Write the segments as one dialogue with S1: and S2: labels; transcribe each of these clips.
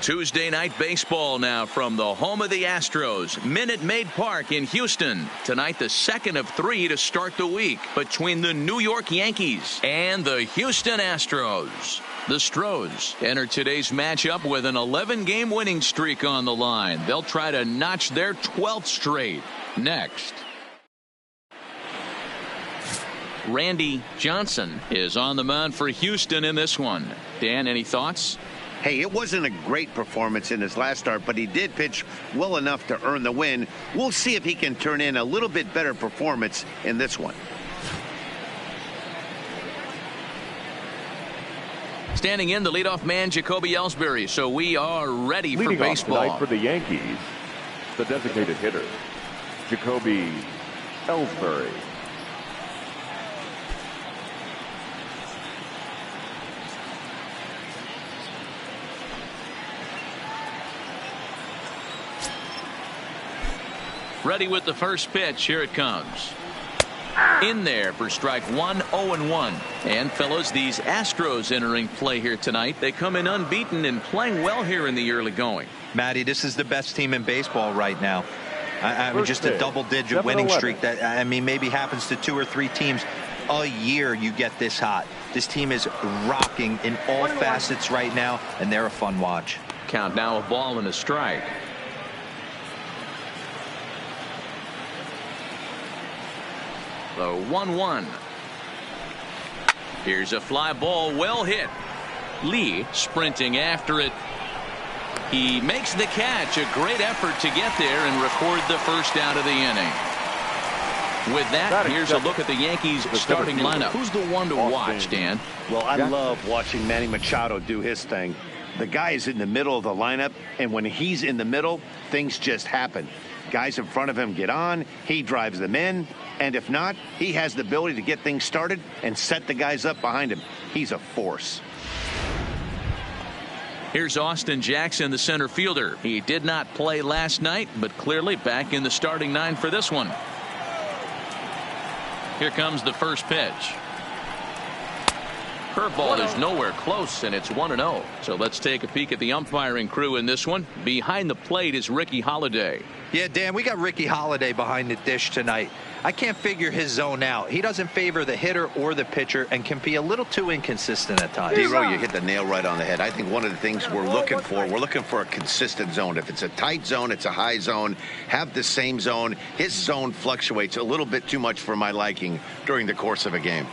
S1: Tuesday night baseball now from the home of the Astros, Minute Maid Park in Houston. Tonight, the second of 3 to start the week between the New York Yankees and the Houston Astros. The Stros enter today's matchup with an 11-game winning streak on the line. They'll try to notch their 12th straight. Next. Randy Johnson is on the mound for Houston in this one. Dan, any thoughts?
S2: Hey, it wasn't a great performance in his last start, but he did pitch well enough to earn the win. We'll see if he can turn in a little bit better performance in this one.
S1: Standing in, the leadoff man, Jacoby Ellsbury. So we are ready for baseball.
S3: Leading off tonight for the Yankees, the designated hitter, Jacoby Ellsbury.
S1: Ready with the first pitch. Here it comes. In there for strike one, 0-1. And fellas, these Astros entering play here tonight. They come in unbeaten and playing well here in the early going.
S4: Matty, this is the best team in baseball right now. I mean, just a double-digit winning streak that, I mean, maybe happens to 2 or 3 teams a year. You get this hot. This team is rocking in all facets right now, and they're a fun watch.
S1: Count now, a ball and a strike. The 1-1. Here's a fly ball, well hit. Lee sprinting after it. He makes the catch. A great effort to get there and record the first out of the inning. With that, here's a look at the Yankees starting lineup. Who's the one to watch, Dan?
S2: Well, I love watching Manny Machado do his thing. The guy is in the middle of the lineup, and when he's in the middle, things just happen. Guys in front of him get on, he drives them in, and if not, he has the ability to get things started and set the guys up behind him. He's a force.
S1: Here's Austin Jackson, the center fielder. He did not play last night, but clearly back in the starting 9 for this one. Here comes the first pitch. Curveball is nowhere close, and it's 1-0. So let's take a peek at the umpiring crew in this one. Behind the plate is Ricky Holiday.
S4: Yeah, Dan, we got Ricky Holiday behind the dish tonight. I can't figure his zone out. He doesn't favor the hitter or the pitcher and can be a little too inconsistent at times.
S2: D-Row, you hit the nail right on the head. I think one of the things we're looking for a consistent zone. If it's a tight zone, it's a high zone. Have the same zone. His zone fluctuates a little bit too much for my liking during the course of a game.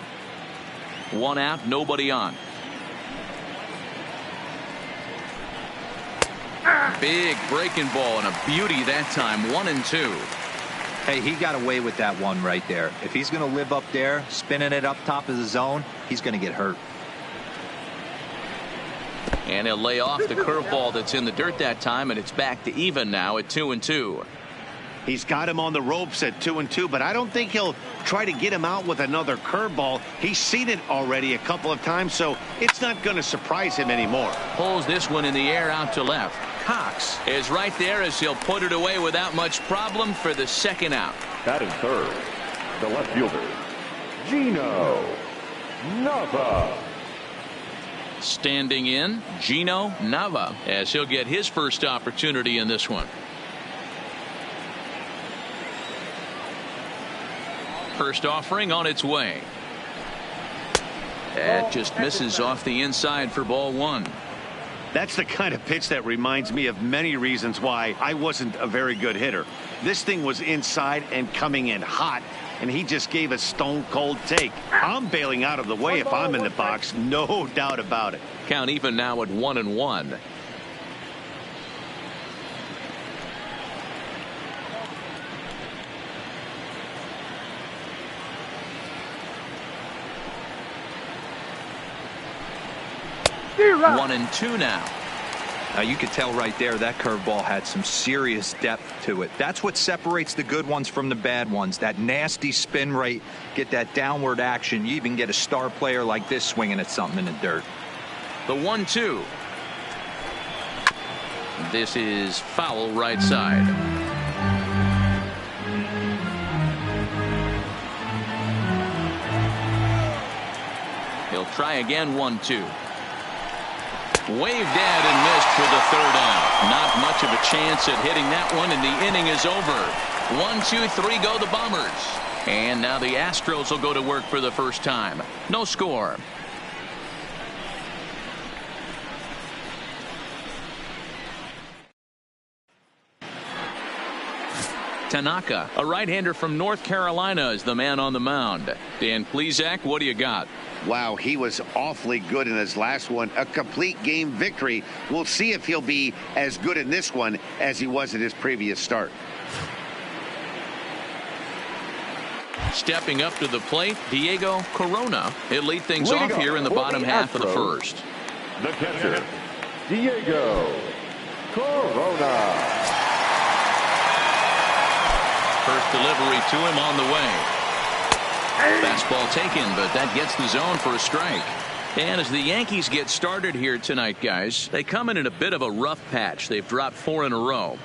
S1: 1 out, nobody on. Big breaking ball and a beauty that time. 1-2.
S4: Hey, he got away with that one right there. If he's going to live up there, spinning it up top of the zone, he's going to get hurt.
S1: And he'll lay off the curveball that's in the dirt that time, and it's back to even now at 2-2.
S2: He's got him on the ropes at 2-2, but I don't think he'll try to get him out with another curveball. He's seen it already a couple of times, so it's not going to surprise him anymore.
S1: Pulls this one in the air out to left. Cox is right there as he'll put it away without much problem for the second out.
S3: Batting third, the left fielder, Gino Nava.
S1: Standing in, Gino Nava, as he'll get his first opportunity in this one. First offering on its way. That just misses off the inside for ball 1.
S2: That's the kind of pitch that reminds me of many reasons why I wasn't a very good hitter. This thing was inside and coming in hot, and he just gave a stone cold take. I'm bailing out of the way if I'm in the box, no doubt about it.
S1: Count even now at 1-1.
S4: Right.
S1: 1-2 now.
S4: Now you could tell right there that curveball had some serious depth to it. That's what separates the good ones from the bad ones. That nasty spin rate, get that downward action. You even get a star player like this swinging at something in the dirt.
S1: The 1-2. This is foul right side. He'll try again. 1-2. Waved at and missed for the third out. Not much of a chance at hitting that one, and the inning is over. 1, 2, 3 go the Bombers. And now the Astros will go to work for the first time. No score. Tanaka, a right-hander from North Carolina, is the man on the mound. Dan Plesac, what do you got?
S2: Wow, he was awfully good in his last one. A complete game victory. We'll see if he'll be as good in this one as he was in his previous start.
S1: Stepping up to the plate, Diego Corona. He'll lead things off here in the bottom half of the first.
S3: The catcher, Diego Corona.
S1: First delivery to him on the way. Fastball taken, but that gets the zone for a strike. And as the Yankees get started here tonight, guys, they come in a bit of a rough patch. They've dropped 4 in a row.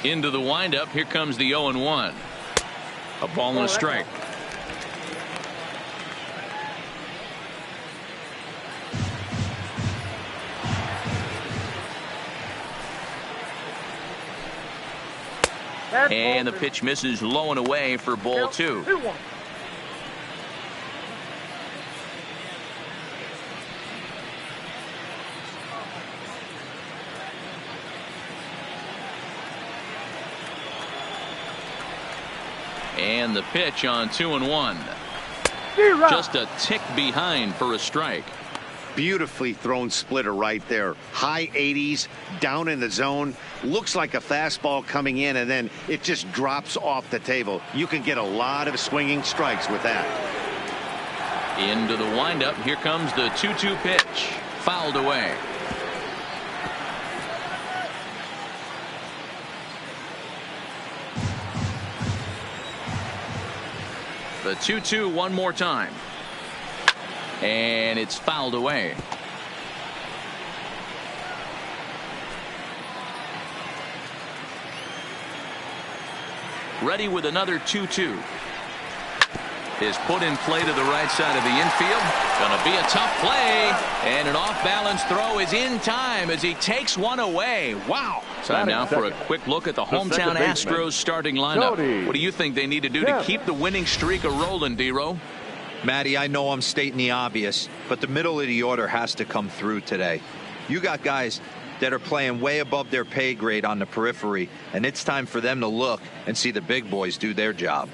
S1: Into the windup. Here comes the 0-1. A ball and a strike. And the pitch misses low and away for ball 2. And the pitch on 2-1. Just a tick behind for a strike.
S2: Beautifully thrown splitter right there. High 80s, down in the zone. Looks like a fastball coming in, and then it just drops off the table. You can get a lot of swinging strikes with that.
S1: Into the windup. Here comes the 2-2 pitch. Fouled away. The 2-2 one more time. And it's fouled away. Ready with another 2-2. Is put in play to the right side of the infield. Gonna be a tough play. And an off-balance throw is in time as he takes one away. Wow. Time now for a quick look at the hometown Astros starting lineup. What do you think they need to do to keep the winning streak a-rolling, D-Row?
S4: Matty, I know I'm stating the obvious, but the middle of the order has to come through today. You got guys that are playing way above their pay grade on the periphery, and it's time for them to look and see the big boys do their job.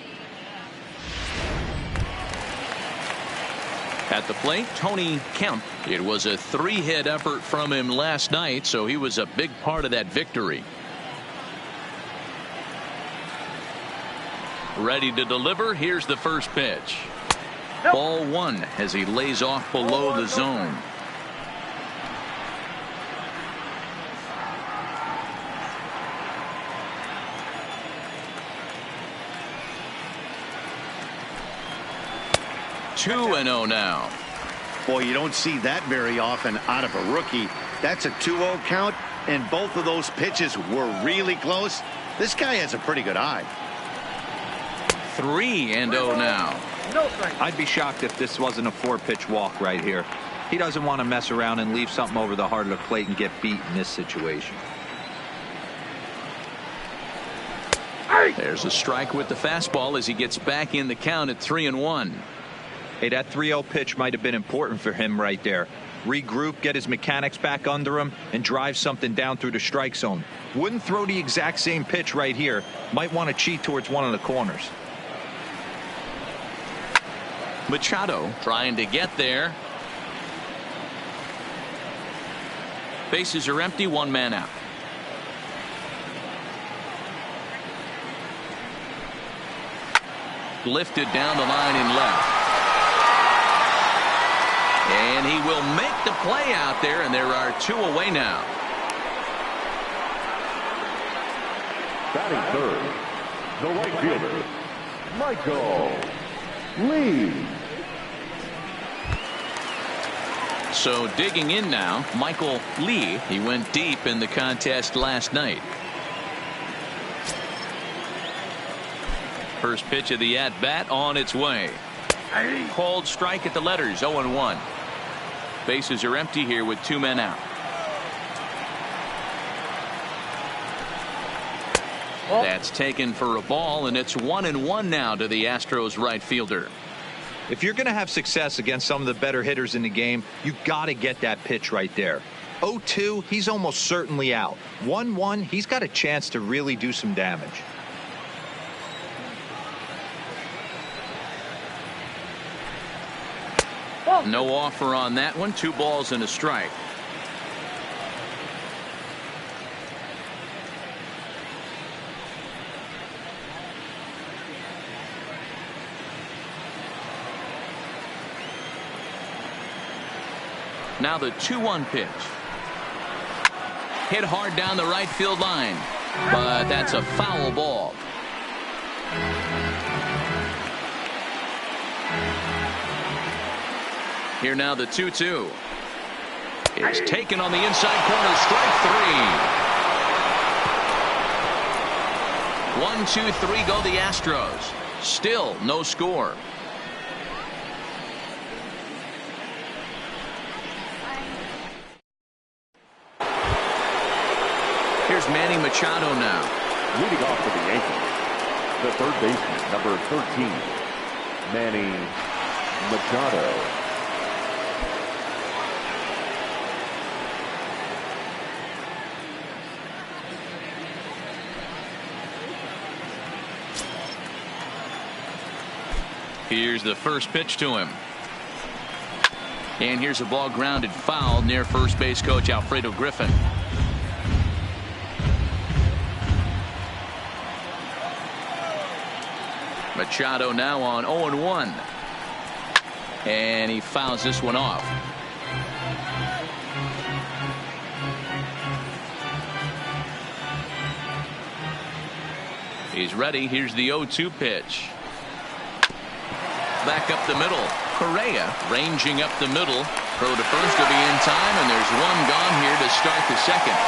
S1: At the plate, Tony Kemp. It was a 3-hit effort from him last night, so he was a big part of that victory. Ready to deliver. Here's the first pitch. Ball 1 as he lays off below the zone. Two and 0 now.
S2: Boy, you don't see that very often out of a rookie. That's a 2-0 count, and both of those pitches were really close. This guy has a pretty good eye.
S1: 3-0 now.
S4: I'd be shocked if this wasn't a 4-pitch walk right here. He doesn't want to mess around and leave something over the heart of the plate and get beat in this situation.
S1: There's a strike with the fastball as he gets back in the count at 3-1.
S4: Hey, that 3-0 pitch might have been important for him right there. Regroup, get his mechanics back under him, and drive something down through the strike zone. Wouldn't throw the exact same pitch right here. Might want to cheat towards one of the corners.
S1: Machado trying to get there. Bases are empty, 1 man out. Lifted down the line in left. And he will make the play out there, and there are 2 away now.
S3: Batting third, the right fielder, Michael Lee.
S1: So digging in now, Michael Lee. He went deep in the contest last night. First pitch of the at-bat on its way. Called strike at the letters, 0-1. Bases are empty here with 2 men out. That's taken for a ball, and it's 1-1 now to the Astros right fielder.
S4: If you're going to have success against some of the better hitters in the game, you got to get that pitch right there. 0-2, he's almost certainly out. 1-1, he's got a chance to really do some damage.
S1: No offer on that one. 2 balls and a strike. Now the 2-1 pitch. Hit hard down the right field line, but that's a foul ball. Here now the 2-2. It's taken on the inside corner. Strike 3. 1-2-3 go the Astros. Still no score. Here's Manny Machado now.
S3: Leading off for the Yankees, the third baseman, number 13, Manny Machado.
S1: Here's the first pitch to him. And here's a ball grounded foul near first base coach Alfredo Griffin. Machado now on 0-1. And he fouls this one off. He's ready. Here's the 0-2 pitch. Back up the middle. Correa ranging up the middle. Throw to first to be in time, and there's one gone here to start the second.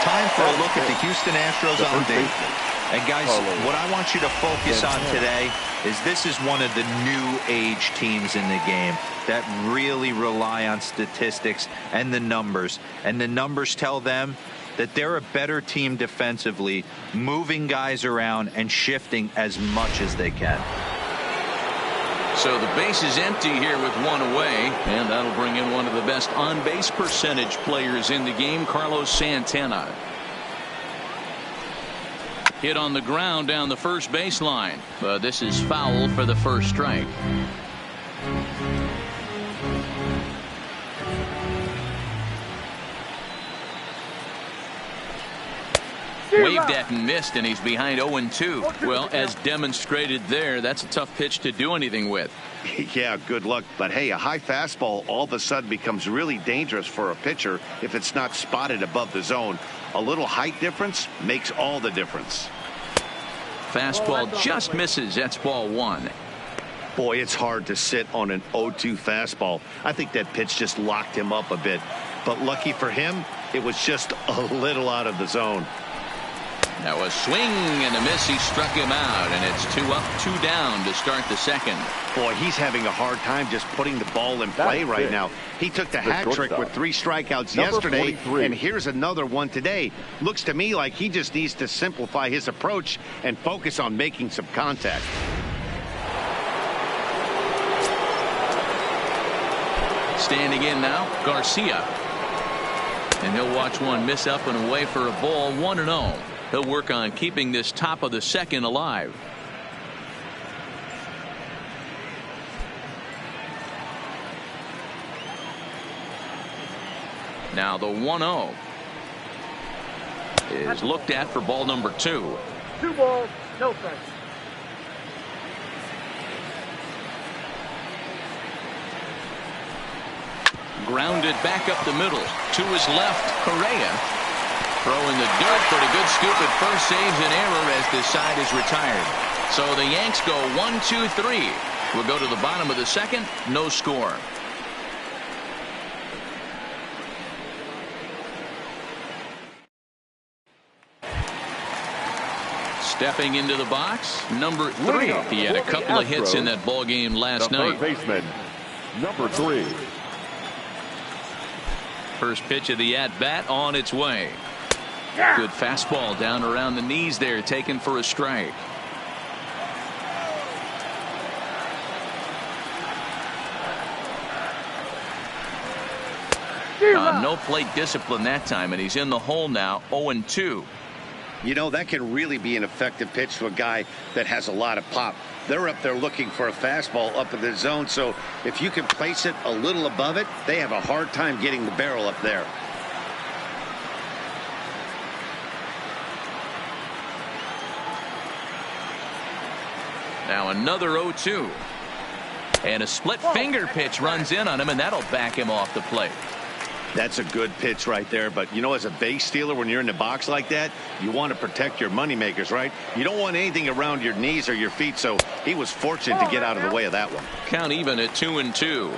S4: Time for a look at the Houston Astros on day. And guys, what I want you to focus on today is this is one of the new age teams in the game that really rely on statistics and the numbers. And the numbers tell them that they're a better team defensively, moving guys around and shifting as much as they can.
S1: So the base is empty here with one away, and that'll bring in one of the best on-base percentage players in the game, Carlos Santana. Hit on the ground down the first baseline, but this is foul for the first strike. Waved at and missed, and he's behind 0-2. Well, as demonstrated there, that's a tough pitch to do anything with.
S2: Yeah, good luck. But hey, a high fastball all of a sudden becomes really dangerous for a pitcher if it's not spotted above the zone. A little height difference makes all the difference.
S1: Fastball just misses. That's ball 1.
S2: Boy, it's hard to sit on an 0-2 fastball. I think that pitch just locked him up a bit. But lucky for him, it was just a little out of the zone.
S1: Now a swing and a miss. He struck him out, and it's 2 up, 2 down to start the second.
S2: Boy, he's having a hard time just putting the ball in play right now. He took the hat trick with 3 strikeouts yesterday, and here's another one today. Looks to me like he just needs to simplify his approach and focus on making some contact.
S1: Standing in now, Garcia. And he'll watch one miss up and away for a ball, 1-0. He'll work on keeping this top of the second alive. Now the 1-0 is looked at for ball number 2.
S5: 2 balls, no strikes.
S1: Grounded back up the middle. To his left, Correa. Throwing the dirt, but a good scoop at first, saves an error as this side is retired. So the Yanks go 1-2-3. We'll go to the bottom of the second. No score. Stepping into the box, number 3. He had a couple of hits in that ball game last night.
S3: Third baseman, number 3.
S1: First pitch of the at-bat on its way. Good fastball down around the knees there, taken for a strike. No plate discipline that time, and he's in the hole now, 0-2.
S2: You know, that can really be an effective pitch to a guy that has a lot of pop. They're up there looking for a fastball up in the zone, so if you can place it a little above it, they have a hard time getting the barrel up there.
S1: Now another 0-2. And a split finger pitch runs in on him, and that'll back him off the plate.
S2: That's a good pitch right there, but you know, as a base stealer, when you're in the box like that, you want to protect your moneymakers, right? You don't want anything around your knees or your feet, so he was fortunate to get out of the way of that one.
S1: Count even at 2-2.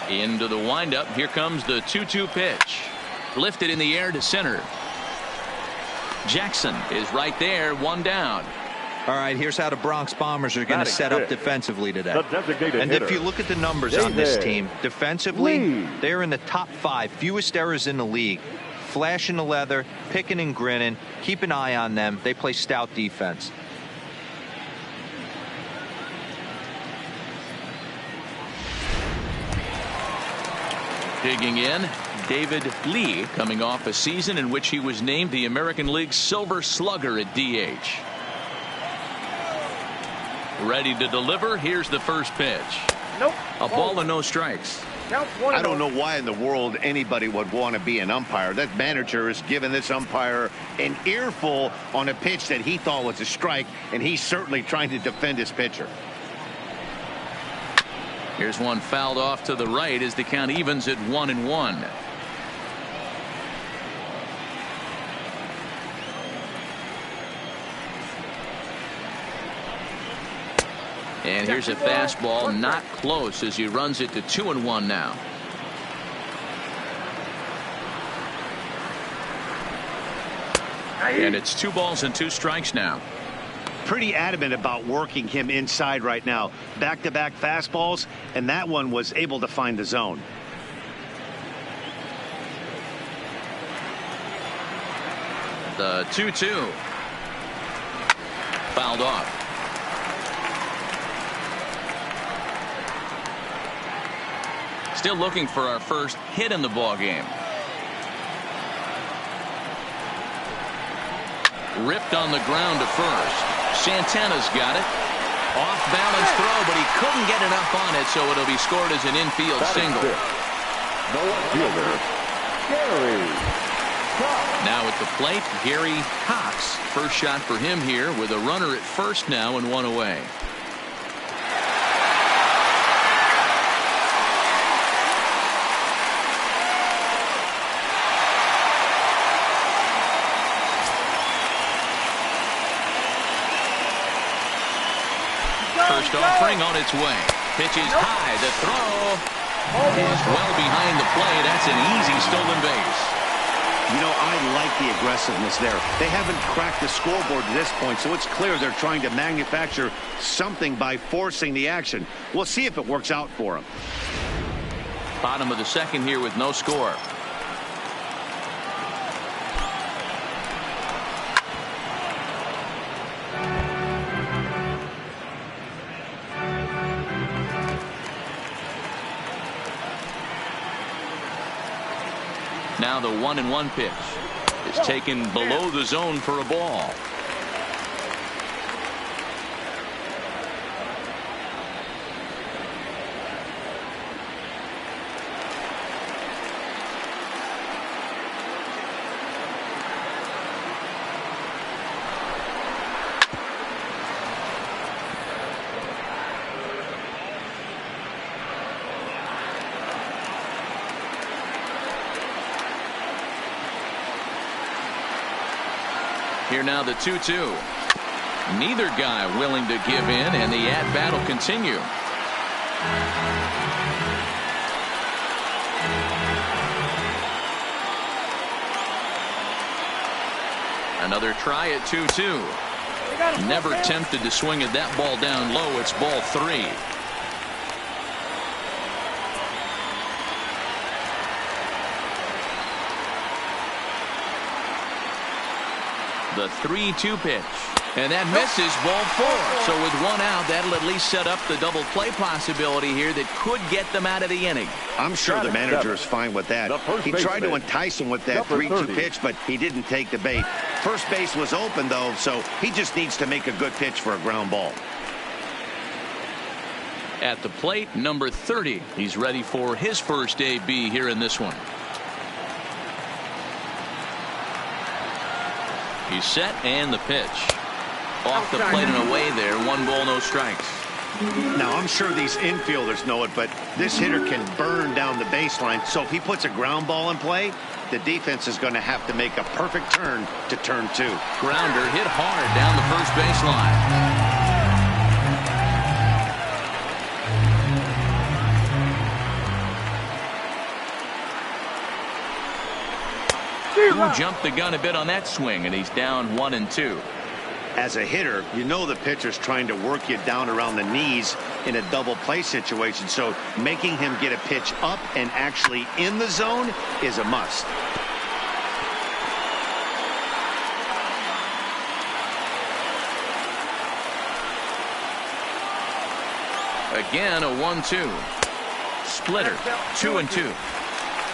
S1: Into the windup. Here comes the 2-2 pitch. Lifted in the air to center. Jackson is right there, one down.
S4: All right, here's how the Bronx Bombers are going to set up defensively today. And
S3: hitter,
S4: if you look at the numbers on this team, defensively, they're in the top 5, fewest errors in the league. Flashing the leather, picking and grinning. Keep an eye on them. They play stout defense.
S1: Digging in, David Lee, coming off a season in which he was named the American League's Silver Slugger at DH. Ready to deliver. Here's the first pitch.
S5: Nope.
S1: A ball and no strikes.
S2: I don't know why in the world anybody would want to be an umpire. That manager is giving this umpire an earful on a pitch that he thought was a strike, and he's certainly trying to defend his pitcher.
S1: Here's one fouled off to the right as the count evens at 1-1. And here's a fastball, not close, as he runs it to 2-1 now. And it's 2 balls and 2 strikes now.
S2: Pretty adamant about working him inside right now. Back-to-back fastballs, and that one was able to find the zone.
S1: The 2-2. Fouled off. Still looking for our first hit in the ball game. Ripped on the ground to first. Santana's got it. Off balance throw, but he couldn't get enough on it, so it'll be scored as an infield single.
S3: No fielder, Gary Cox.
S1: Now at the plate, Gary Cox. First shot for him here with a runner at first now and 1 away. First offering on its way. Pitch is high. The throw is well behind the play. That's an easy stolen base.
S2: You know, I like the aggressiveness there. They haven't cracked the scoreboard at this point, so it's clear they're trying to manufacture something by forcing the action. We'll see if it works out for them.
S1: Bottom of the second here with no score. Now the 1-1 pitch is taken below the zone for a ball. Here now the 2-2. Neither guy willing to give in, and the at-bat will continue. Another try at 2-2. Never tempted to swing at that ball down low. It's ball 3. The 3-2 pitch. And that misses, ball 4. So with one out, that'll at least set up the double play possibility here that could get them out of the inning.
S2: I'm sure the manager is fine with that. He tried to entice him with that 3-2 pitch, but he didn't take the bait. First base was open, though, so he just needs to make a good pitch for a ground ball.
S1: At the plate, number 30. He's ready for his first AB here in this one. He's set, and the pitch. Off the plate and away there. 1 ball, no strikes.
S2: Now, I'm sure these infielders know it, but this hitter can burn down the baseline. So if he puts a ground ball in play, the defense is going to have to make a perfect turn to turn 2.
S1: Grounder hit hard down the first baseline. Jumped the gun a bit on that swing, and he's down 1-2.
S2: As a hitter, you know the pitcher's trying to work you down around the knees in a double play situation, so making him get a pitch up and actually in the zone is a must.
S1: Again, a 1-2. Splitter, 2-2.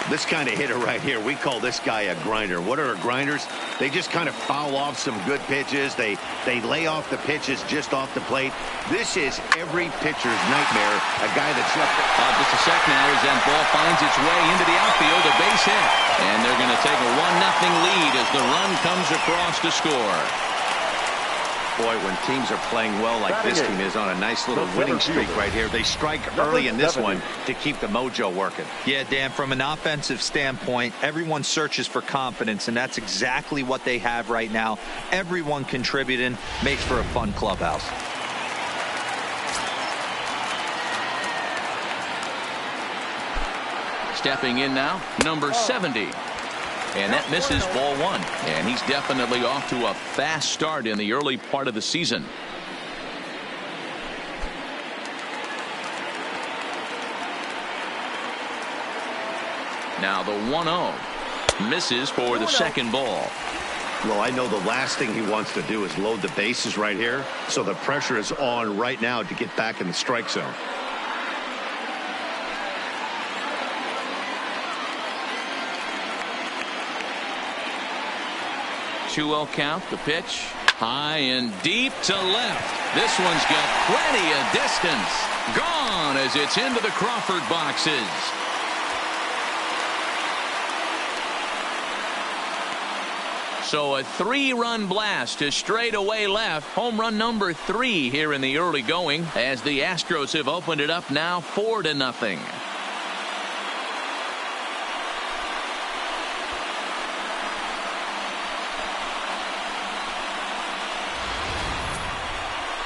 S2: This kind of hitter right here, we call this guy a grinder. What are grinders? They just kind of foul off some good pitches. They lay off the pitches just off the plate. This is every pitcher's nightmare. A guy that's up.
S1: Just a sec now as that ball finds its way into the outfield, a base hit. And they're going to take a 1-0 lead as the run comes across to score.
S2: Boy, when teams are playing well like this team is on a nice little winning streak right here, they strike early in this one to keep the mojo working.
S4: Yeah, Dan, from an offensive standpoint, everyone searches for confidence, and that's exactly what they have right now. Everyone contributing makes for a fun clubhouse.
S1: Stepping in now, number 70. And that misses, ball 1. And he's definitely off to a fast start in the early part of the season. Now the 1-0 misses for the second ball.
S2: Well, I know the last thing he wants to do is load the bases right here. So the pressure is on right now to get back in the strike zone.
S1: 2-0 count. The pitch high and deep to left. This one's got plenty of distance. Gone as it's into the Crawford boxes. So a 3-run blast to straightaway left. Home run number 3 here in the early going as the Astros have opened it up now 4-0.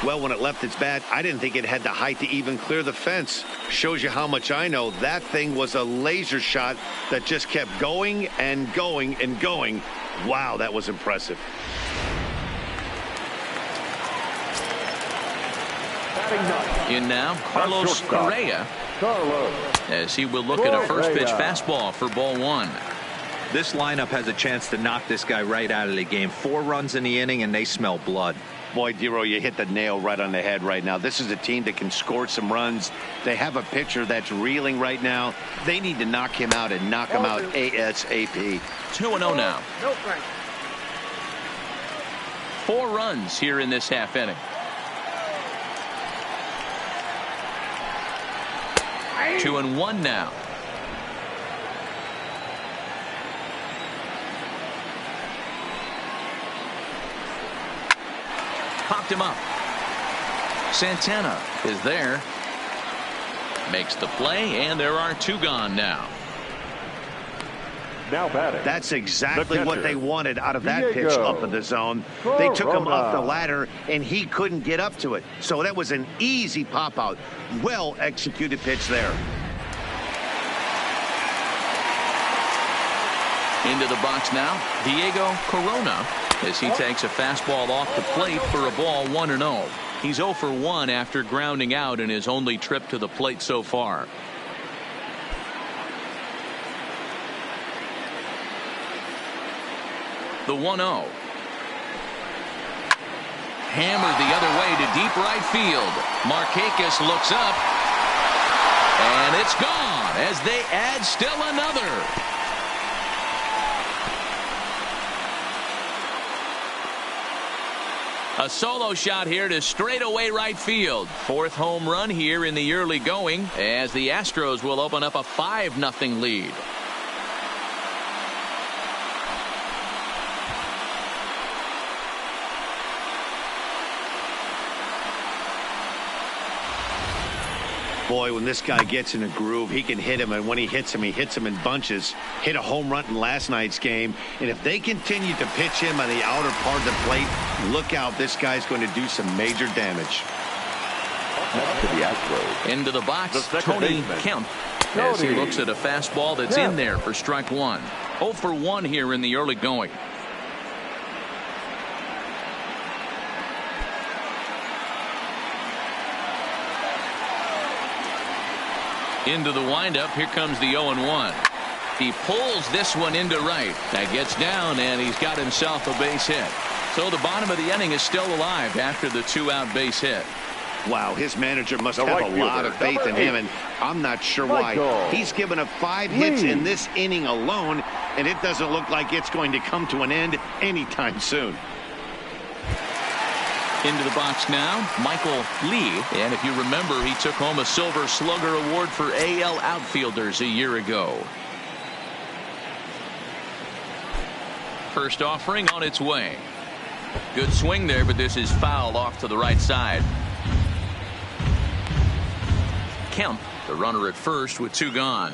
S2: Well, when it left its bat, I didn't think it had the height to even clear the fence. Shows you how much I know. That thing was a laser shot that just kept going and going and going. Wow, that was impressive.
S1: In now, Carlos Correa, as he will look at a first pitch fastball for ball 1.
S4: This lineup has a chance to knock this guy right out of the game. 4 runs in the inning, and they smell blood.
S2: Boy, Dero, you hit the nail right on the head right now. This is a team that can score some runs. They have a pitcher that's reeling right now. They need to knock him out and knock him out ASAP.
S1: 2-0 now. 4 runs here in this half inning. 2-1 now. Popped him up. Santana is there. Makes the play, and there are 2 gone now.
S3: Now batting.
S2: That's exactly what they wanted out of that pitch up in the zone. They took him up the ladder, and he couldn't get up to it. So that was an easy pop out. Well executed pitch there.
S1: Into the box now, Diego Corona. as he takes a fastball off the plate for a ball 1-0. He's 0 for 1 after grounding out in his only trip to the plate so far. The 1-0. Hammered the other way to deep right field. Markakis looks up, and it's gone as they add still another. A solo shot here to straightaway right field. 4th home run here in the early going as the Astros will open up a 5-0 lead.
S2: Boy, when this guy gets in a groove, he can hit him, and when he hits him in bunches. Hit a home run in last night's game, and if they continue to pitch him on the outer part of the plate, look out, this guy's going to do some major damage.
S3: Next to the Astros.
S1: Into the box,
S3: The
S1: Tony
S3: baseman.
S1: Kemp, as he
S3: Tony.
S1: looks at a fastball that's
S3: Kemp.
S1: in there for strike 1. 0 for 1 here in the early going. Into the windup. Here comes the 0-1. He pulls this one into right. That gets down, and he's got himself a base hit. So the bottom of the inning is still alive after the 2-out base hit.
S2: Wow, his manager must
S3: The
S2: have
S3: right
S2: a lot
S3: fielder,
S2: of faith in
S3: number
S2: him,
S3: 8.
S2: and I'm not sure why.
S3: Michael
S2: He's given up 5 hits
S3: Lee.
S2: in this inning alone, and it doesn't look like it's going to come to an end anytime soon.
S1: Into the box now, Michael Lee. And if you remember, he took home a Silver Slugger Award for AL outfielders a year ago. First offering on its way. Good swing there, but this is foul off to the right side. Kemp, the runner at first with 2 gone.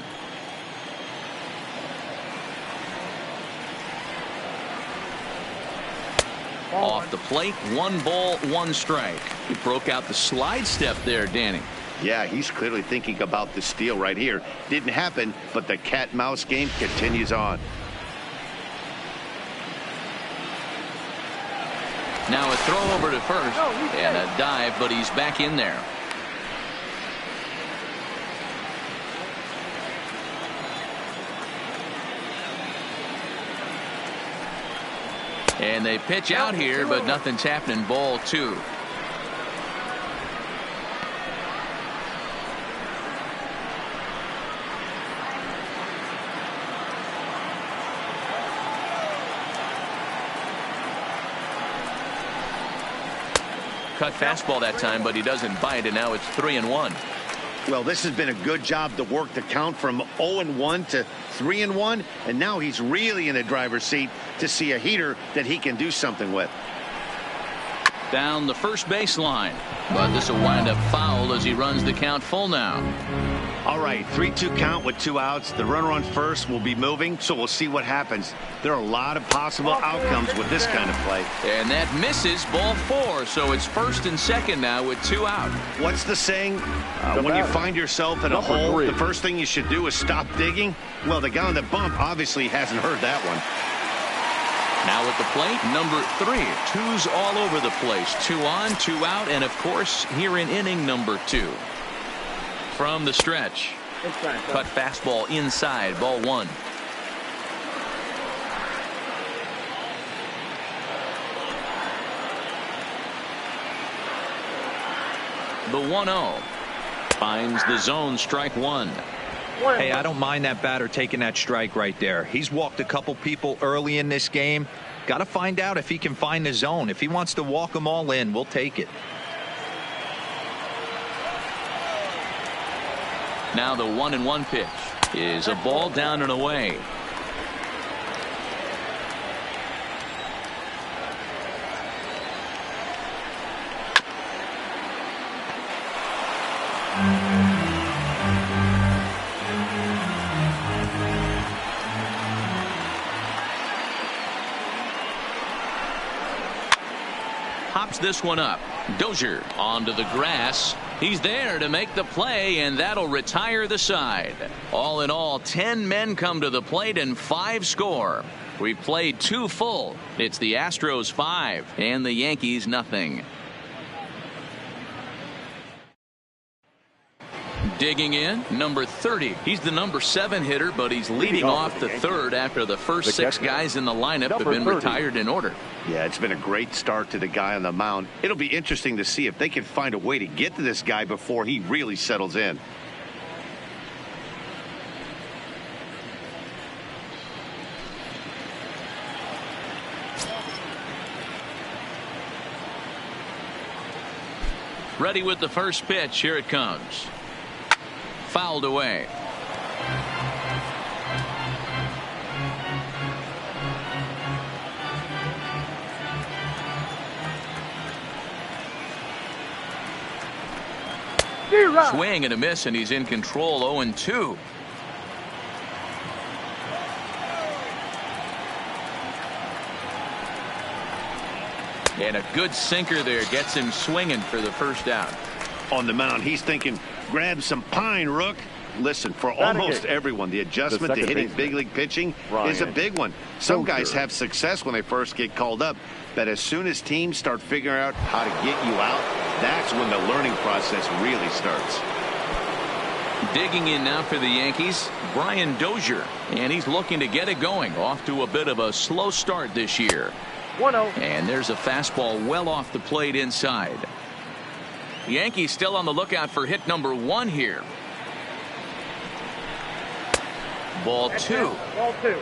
S1: Off the plate, 1 ball, 1 strike. He broke out the slide step there, Danny.
S2: Yeah, he's clearly thinking about the steal right here. Didn't happen, but the cat-mouse game continues on.
S1: Now a throw over to first and a dive, but he's back in there. And they pitch out here, but nothing's happening. Ball 2. Cut fastball that time, but he doesn't bite, and now it's 3-1.
S2: Well, this has been a good job to work the count from 0-1 to 3-1, and now he's really in the driver's seat to see a heater that he can do something with.
S1: Down the first baseline, but this will wind up foul as he runs the count full now.
S2: All right, 3-2 count with 2 outs. The runner on first will be moving, so we'll see what happens. There are a lot of possible outcomes with this kind of play.
S1: And that misses, ball 4, so it's first and second now with 2 out.
S2: What's the saying? When you find yourself in a
S3: Number
S2: hole,
S3: 3.
S2: the first thing you should do is stop digging. Well, the guy on the bump obviously hasn't heard that one.
S1: Now at the plate, number 3. 2's all over the place. 2 on, 2 out, and of course, here in inning number 2. From the stretch. Cut fastball inside, ball 1. The 1-0. Finds the zone, strike 1.
S4: Hey, I don't mind that batter taking that strike right there. He's walked a couple people early in this game. Got to find out if he can find the zone. If he wants to walk them all in, we'll take it.
S1: Now the 1-1 pitch is a ball down and away. Hops this one up. Dozier onto the grass. He's there to make the play, and that'll retire the side. All in all, 10 men come to the plate and 5 score. We played 2 full. It's the Astros 5 and the Yankees nothing. Digging in, number 30. He's the number 7 hitter, but he's leading off the third after the first 6 guys in the lineup have been retired in order.
S2: Yeah, it's been a great start to the guy on the mound. It'll be interesting to see if they can find a way to get to this guy before he really settles in.
S1: Ready with the first pitch. Here it comes. Fouled away. Swing and a miss, and he's in control. 0-2. And a good sinker there gets him swinging for the first out.
S2: On the mound, he's thinking, grab some pine, Rook. Listen, for almost everyone, the adjustment to hitting big league pitching is a big one. Some guys have success when they first get called up, but as soon as teams start figuring out how to get you out, that's when the learning process really starts.
S1: Digging in now for the Yankees, Brian Dozier, and he's looking to get it going. Off to a bit of a slow start this year.
S5: 1-0.
S1: And there's a fastball well off the plate inside. The Yankees still on the lookout for hit number 1 here. Ball 2.
S5: Ball 2.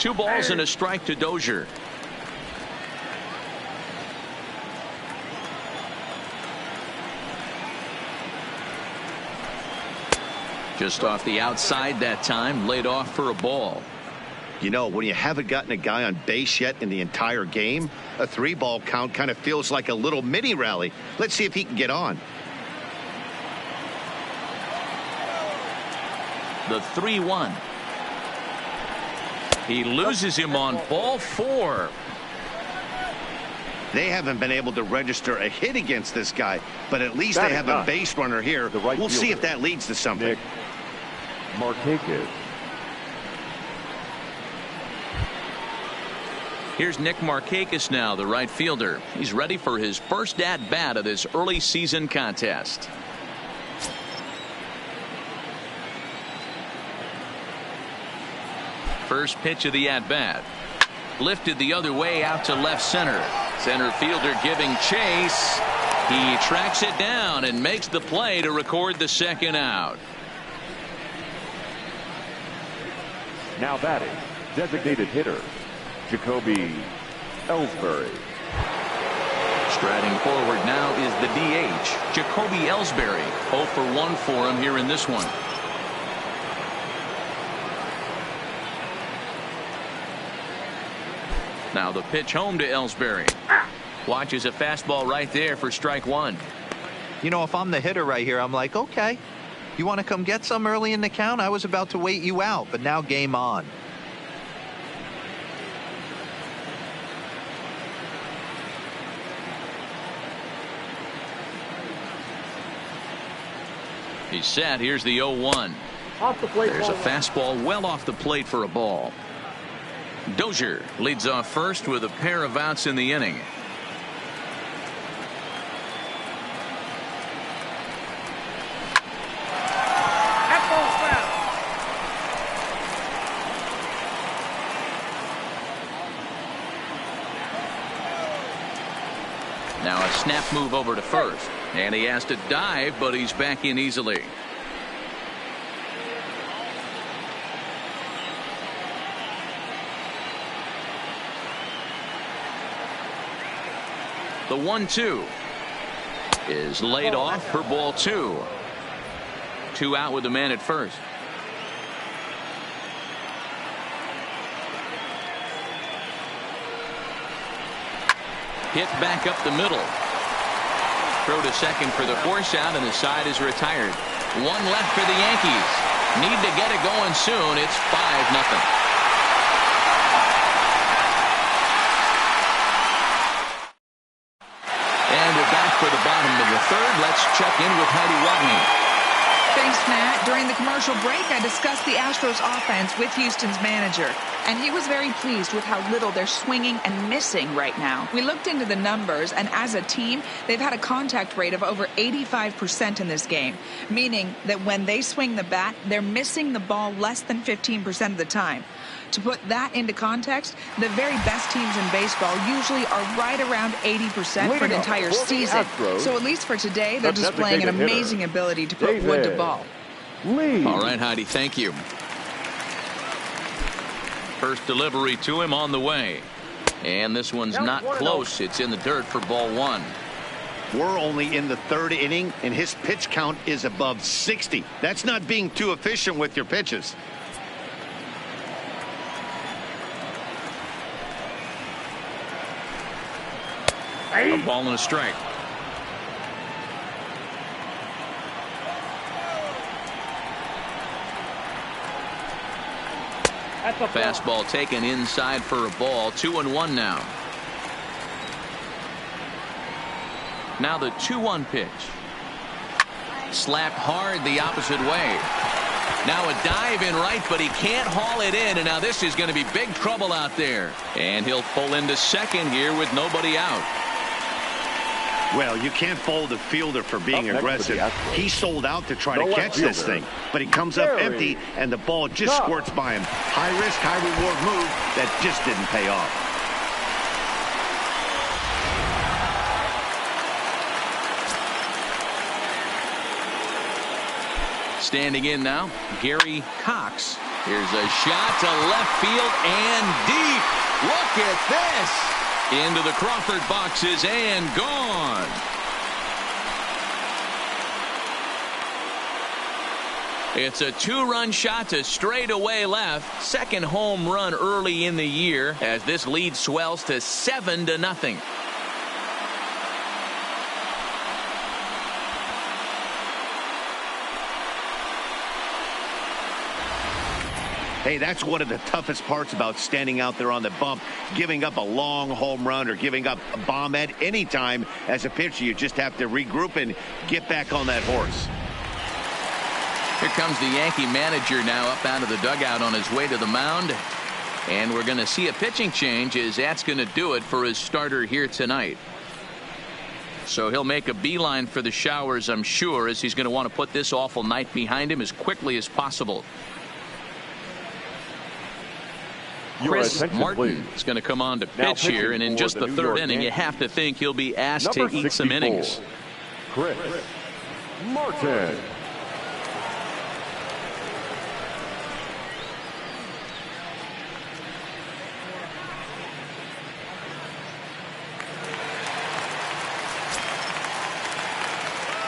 S1: Two balls and a strike to Dozier. Just off the outside that time, laid off for a ball.
S2: You know, when you haven't gotten a guy on base yet in the entire game, a 3-ball count kind of feels like a little mini rally. Let's see if he can get on.
S1: The 3-1. He loses him on ball 4.
S2: They haven't been able to register a hit against this guy, but at least they have a base runner here. We'll see if that leads to something.
S3: Nick Markakis.
S1: Here's Nick Markakis now, the right fielder. He's ready for his first at-bat of this early season contest. First pitch of the at-bat. Lifted the other way out to left center. Center fielder giving chase. He tracks it down and makes the play to record the second out.
S3: Now batting, designated hitter, Jacoby Ellsbury.
S1: Striding forward now is the DH, Jacoby Ellsbury. 0 for 1 for him here in this one. Now the pitch home to Ellsbury. Watches a fastball right there for strike 1.
S4: You know, if I'm the hitter right here, I'm like, okay, you want to come get some early in the count? I was about to wait you out, but now game on.
S1: He's set. Here's the 0-1.
S5: Off the plate.
S1: There's a fastball well off the plate for a ball. Dozier leads off first with a pair of outs in the inning.
S5: That ball's foul.
S1: Now a snap move over to first. And he has to dive, but he's back in easily. The 1-2 is laid off for ball 2. 2 out with the man at first. Hit back up the middle. Throw to second for the force out, and the side is retired. 1 left for the Yankees. Need to get it going soon. It's 5-0. third. Let's check in with Heidi Watney.
S6: Thanks, Matt. During the commercial break, I discussed the Astros offense with Houston's manager, and he was very pleased with how little they're swinging and missing right now. We looked into the numbers, and as a team, they've had a contact rate of over 85% in this game, meaning that when they swing the bat, they're missing the ball less than 15% of the time. To put that into context, the very best teams in baseball usually are right around 80% for an entire season. So at least for today, they're displaying an amazing ability to put wood to ball.
S1: All right, Heidi, thank you. First delivery to him on the way. And this one's not close. It's in the dirt for ball one.
S2: We're only in the third inning, and his pitch count is above 60. That's not being too efficient with your pitches.
S1: A ball and a strike. Fastball taken inside for a ball. 2-1 now. Now the 2-1 pitch. Slapped hard the opposite way. Now a dive in right, but he can't haul it in, and now this is going to be big trouble out there. And he'll pull into second here with nobody out.
S2: Well, you can't fault the fielder for being aggressive. He sold out to try to catch this thing, but he comes up empty, and the ball just squirts by him. High risk, high reward move that just didn't pay off.
S1: Standing in now, Gary Cox. Here's a shot to left field and deep. Look at this. Into the Crawford boxes and gone. It's a two-run shot to straightaway left. Second home run early in the year as this lead swells to 7-0.
S2: Hey, that's one of the toughest parts about standing out there on the bump. Giving up a long home run or giving up a bomb at any time as a pitcher. You just have to regroup and get back on that horse.
S1: Here comes the Yankee manager now up out of the dugout on his way to the mound. And we're going to see a pitching change as that's going to do it for his starter here tonight. So he'll make a beeline for the showers, I'm sure, as he's going to want to put this awful night behind him as quickly as possible. Chris Martin is going to come on to pitch here, and in just the third inning, you have to think he'll be asked to eat some innings.
S3: Chris Martin.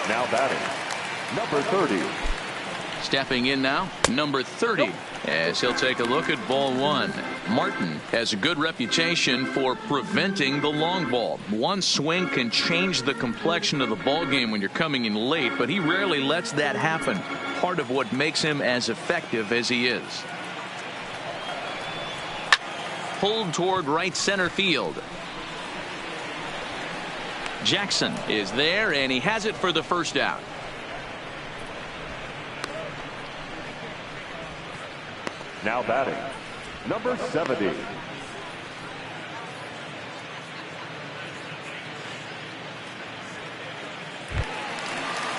S3: Now batting, number 30.
S1: Stepping in now, number 30, as he'll take a look at ball one. Martin has a good reputation for preventing the long ball. One swing can change the complexion of the ball game when you're coming in late, but he rarely lets that happen. Part of what makes him as effective as he is. Pulled toward right center field. Jackson is there, and he has it for the first out.
S3: Now batting, number 70.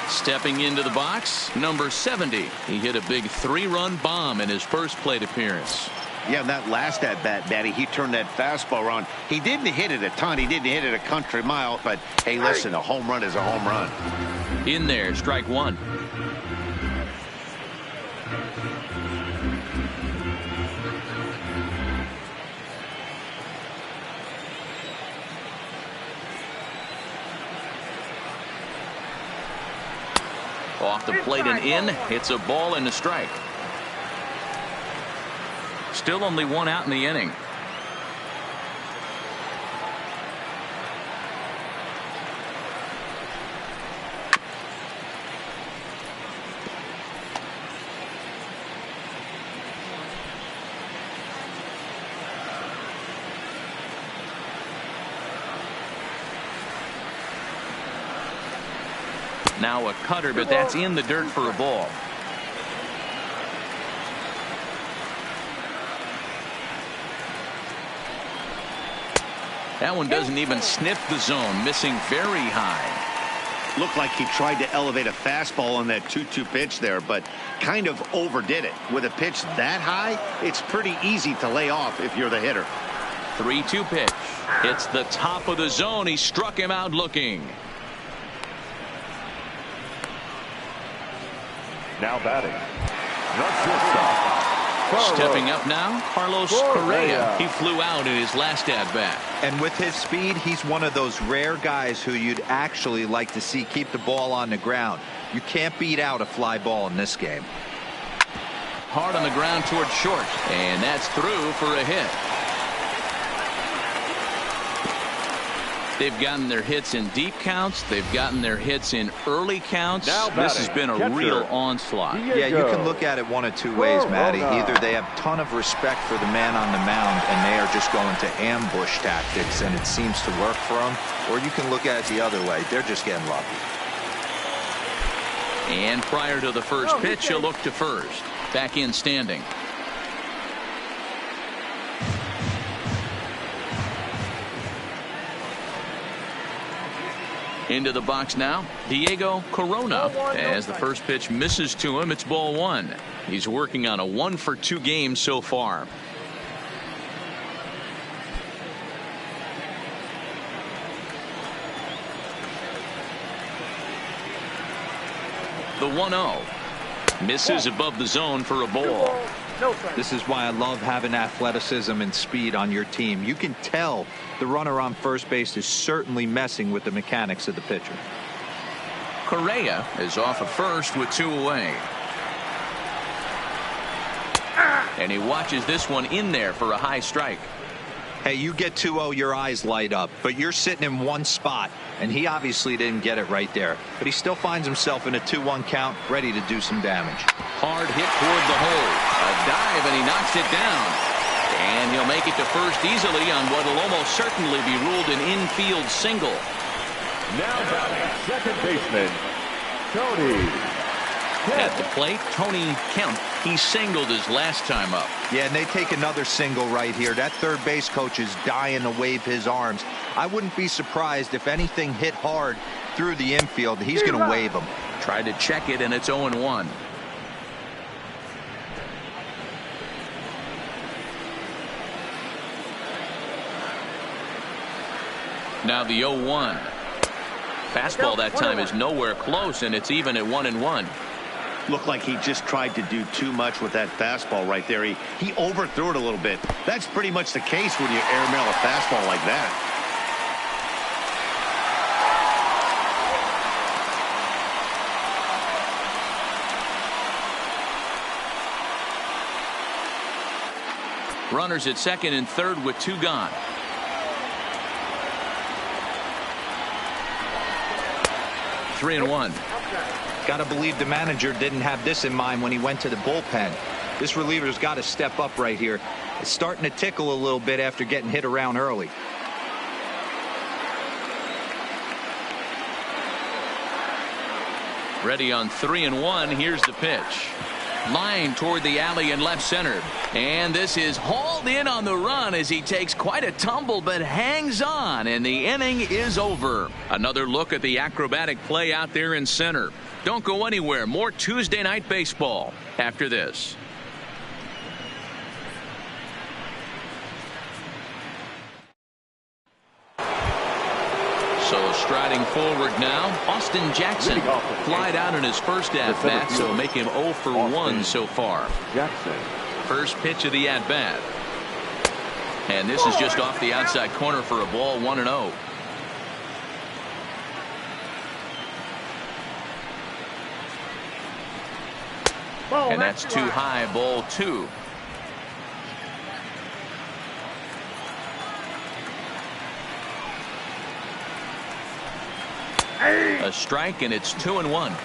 S1: Stepping into the box, number 70. He hit a big 3-run bomb in his first plate appearance.
S2: Yeah, and that last at-bat, Daddy, he turned that fastball around. He didn't hit it a ton. He didn't hit it a country mile. But, hey, listen, a home run is a home run.
S1: In there, strike one. Off the plate and in. It's a ball and a strike. Still only one out in the inning. Now a cutter, but that's in the dirt for a ball. That one doesn't even sniff the zone, missing very high.
S2: Looked like he tried to elevate a fastball on that 2-2 pitch there, but kind of overdid it. With a pitch that high, it's pretty easy to lay off if you're the hitter.
S1: 3-2 pitch. It's the top of the zone. He struck him out looking.
S3: Now batting, the shortstop.
S1: Stepping up now, Carlos Correa. He flew out in his last at-bat.
S4: And with his speed, he's one of those rare guys who you'd actually like to see keep the ball on the ground. You can't beat out a fly ball in this game.
S1: Hard on the ground toward short, and that's through for a hit. They've gotten their hits in deep counts. They've gotten their hits in early counts. This has been a real onslaught.
S4: Yeah, you can look at it one of two ways, Matty. Either they have a ton of respect for the man on the mound and they are just going to ambush tactics and it seems to work for them, or you can look at it the other way. They're just getting lucky.
S1: And prior to the first pitch, he'll look to first. Back in standing. Into the box now, Diego Corona. As the first pitch misses to him, it's ball one. He's working on a 1-for-2 game so far. The 1-0. Misses above the zone for a ball.
S4: This is why I love having athleticism and speed on your team. You can tell the runner on first base is certainly messing with the mechanics of the pitcher.
S1: Correa is off at first with 2 away. And he watches this one in there for a high strike.
S4: Hey, you get 2-0, your eyes light up, but you're sitting in one spot, and he obviously didn't get it right there. But he still finds himself in a 2-1 count, ready to do some damage.
S1: Hard hit toward the hole. A dive, and he knocks it down. And he'll make it to first easily on what will almost certainly be ruled an infield single.
S3: Now batting, second baseman, Tony.
S1: At the plate, Tony Kemp. He singled his last time up.
S4: Yeah, and they take another single right here. That third base coach is dying to wave his arms. I wouldn't be surprised if anything hit hard through the infield. He's going to wave them.
S1: Tried to check it, and it's 0-1. Now the 0-1. Fastball that time is nowhere close, and it's even at 1-1.
S2: Looked like he just tried to do too much with that fastball right there. He overthrew it a little bit. That's pretty much the case when you airmail a fastball like that.
S1: Runners at second and third with 2 gone. Three and 1.
S4: Got to believe the manager didn't have this in mind when he went to the bullpen. This reliever's got to step up right here. It's starting to tickle a little bit after getting hit around early.
S1: Ready on 3 and 1. Here's the pitch. Line toward the alley in left center. And this is hauled in on the run as he takes quite a tumble but hangs on, and the inning is over. Another look at the acrobatic play out there in center. Don't go anywhere. More Tuesday Night Baseball after this. So striding forward now, Austin Jackson. Flied out in his first at-bat, so make him 0 for 1 so far.
S3: Jackson.
S1: First pitch of the at-bat. And this is just off the outside corner for a ball, 1-0. And that's too high, ball 2. A strike, and it's 2-1.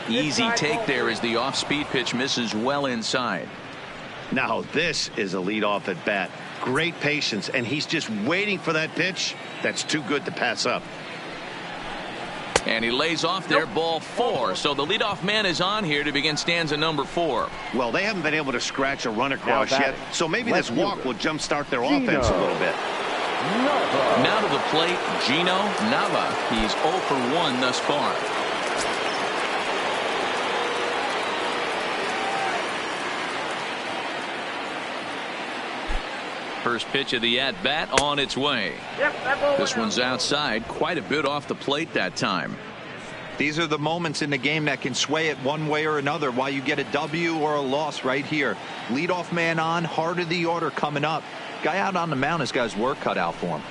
S1: Easy take there as the off-speed pitch misses well inside.
S2: Now this is a leadoff at bat. Great patience, and he's just waiting for that pitch. That's too good to pass up.
S1: And he lays off there, ball 4. So the leadoff man is on here to begin stanza number 4.
S2: Well, they haven't been able to scratch a run across yet, so maybe this walk will jumpstart their offense a little bit.
S1: Now to the plate, Gino Nava. He's 0 for 1 thus far. First pitch of the at-bat on its way. This one's outside, quite a bit off the plate that time.
S4: These are the moments in the game that can sway it one way or another, why you get a W or a loss right here. Leadoff man on, heart of the order coming up. Guy out on the mound has got his work cut out for him.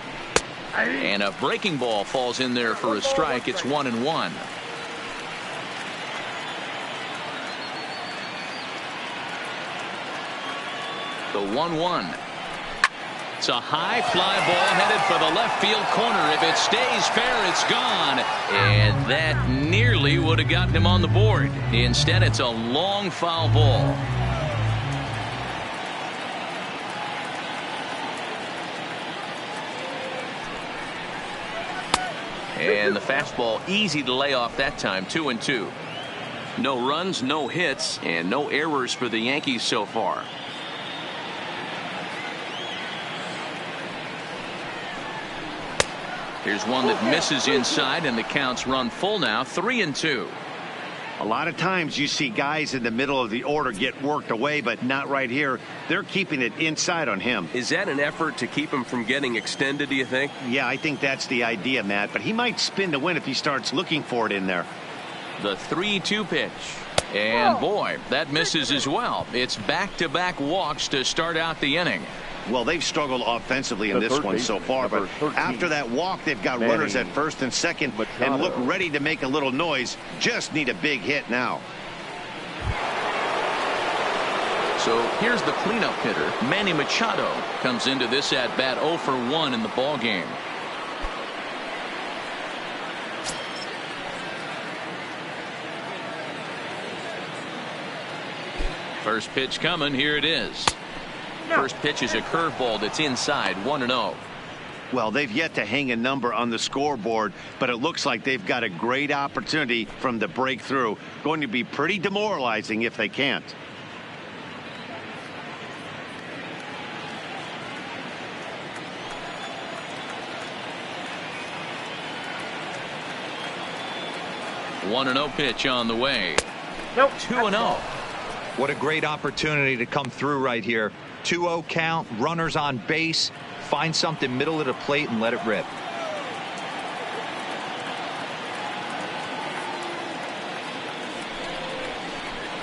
S1: And a breaking ball falls in there for a strike. It's 1-1. The 1-1. It's a high fly ball headed for the left field corner. If it stays fair, it's gone. And that nearly would have gotten him on the board. Instead, it's a long foul ball. And the fastball easy to lay off that time. 2-2. No runs, no hits, and no errors for the Yankees so far. Here's one that misses inside, and the count's run full now. 3-2.
S2: A lot of times you see guys in the middle of the order get worked away, but not right here. They're keeping it inside on him.
S7: Is that an effort to keep him from getting extended, do you think?
S2: Yeah, I think that's the idea, Matt, but he might spin to win if he starts looking for it in there.
S1: The 3-2 pitch. And boy, that misses as well. It's back-to-back walks to start out the inning.
S2: Well, they've struggled offensively in this one so far, but after that walk, they've got runners at first and second and look ready to make a little noise. Just need a big hit now.
S1: So here's the cleanup hitter. Manny Machado comes into this at-bat 0 for 1 in the ball game. First pitch coming. Here it is. First pitch is a curveball that's inside. 1-0.
S2: Well, they've yet to hang a number on the scoreboard, but it looks like they've got a great opportunity from the breakthrough. Going to be pretty demoralizing if they can't.
S1: Nope. 1-0 pitch on the way. 2-0.
S4: What a great opportunity to come through right here. 2-0 count, runners on base, find something middle of the plate and let it rip.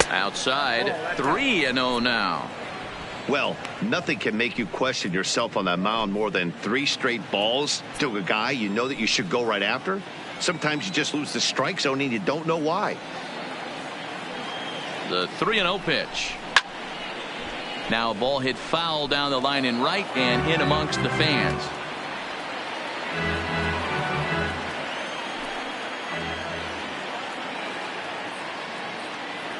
S1: Outside, 3-0 now.
S2: Well, nothing can make you question yourself on that mound more than 3 straight balls to a guy you know that you should go right after. Sometimes you just lose the strike zone and you don't know why.
S1: The 3-0 pitch. Now a ball hit foul down the line in right and in amongst the fans.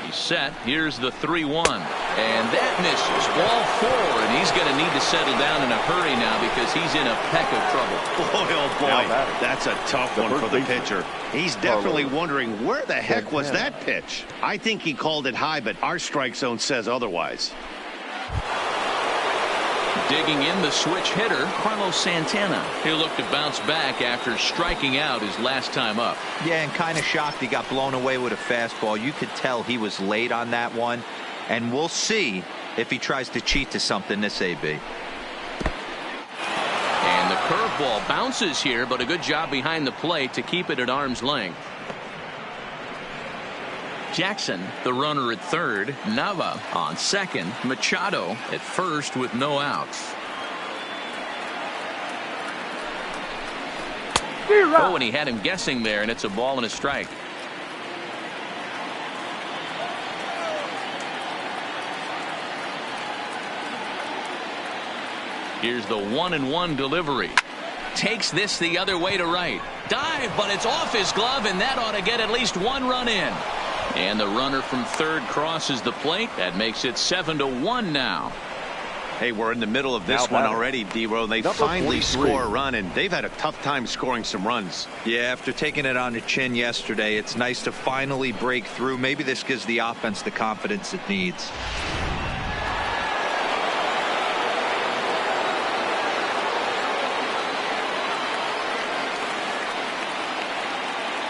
S1: He's set. Here's the 3-1. And that misses. Ball 4. And he's going to need to settle down in a hurry now because he's in a peck of trouble.
S2: Boy, oh boy. That's a tough one for the pitcher. He's definitely wondering where the heck was that pitch. I think he called it high, but our strike zone says otherwise.
S1: Digging in the switch hitter, Carlos Santana. He'll look to bounce back after striking out his last time up.
S4: Yeah, and kind of shocked he got blown away with a fastball. You could tell he was late on that one. And we'll see if he tries to cheat to something this AB.
S1: And the curveball bounces here, but a good job behind the plate to keep it at arm's length. Jackson, the runner at third. Nava on second. Machado at first with no outs. Oh, and he had him guessing there, and it's a ball and a strike. Here's the 1-1 delivery. Takes this the other way to right. Dive, but it's off his glove, and that ought to get at least 1 run in. And the runner from third crosses the plate. That makes it 7-1 now.
S2: Hey, we're in the middle of this one already, D-Row. They finally score a run, and they've had a tough time scoring some runs.
S4: Yeah, after taking it on the chin yesterday, it's nice to finally break through. Maybe this gives the offense the confidence it needs.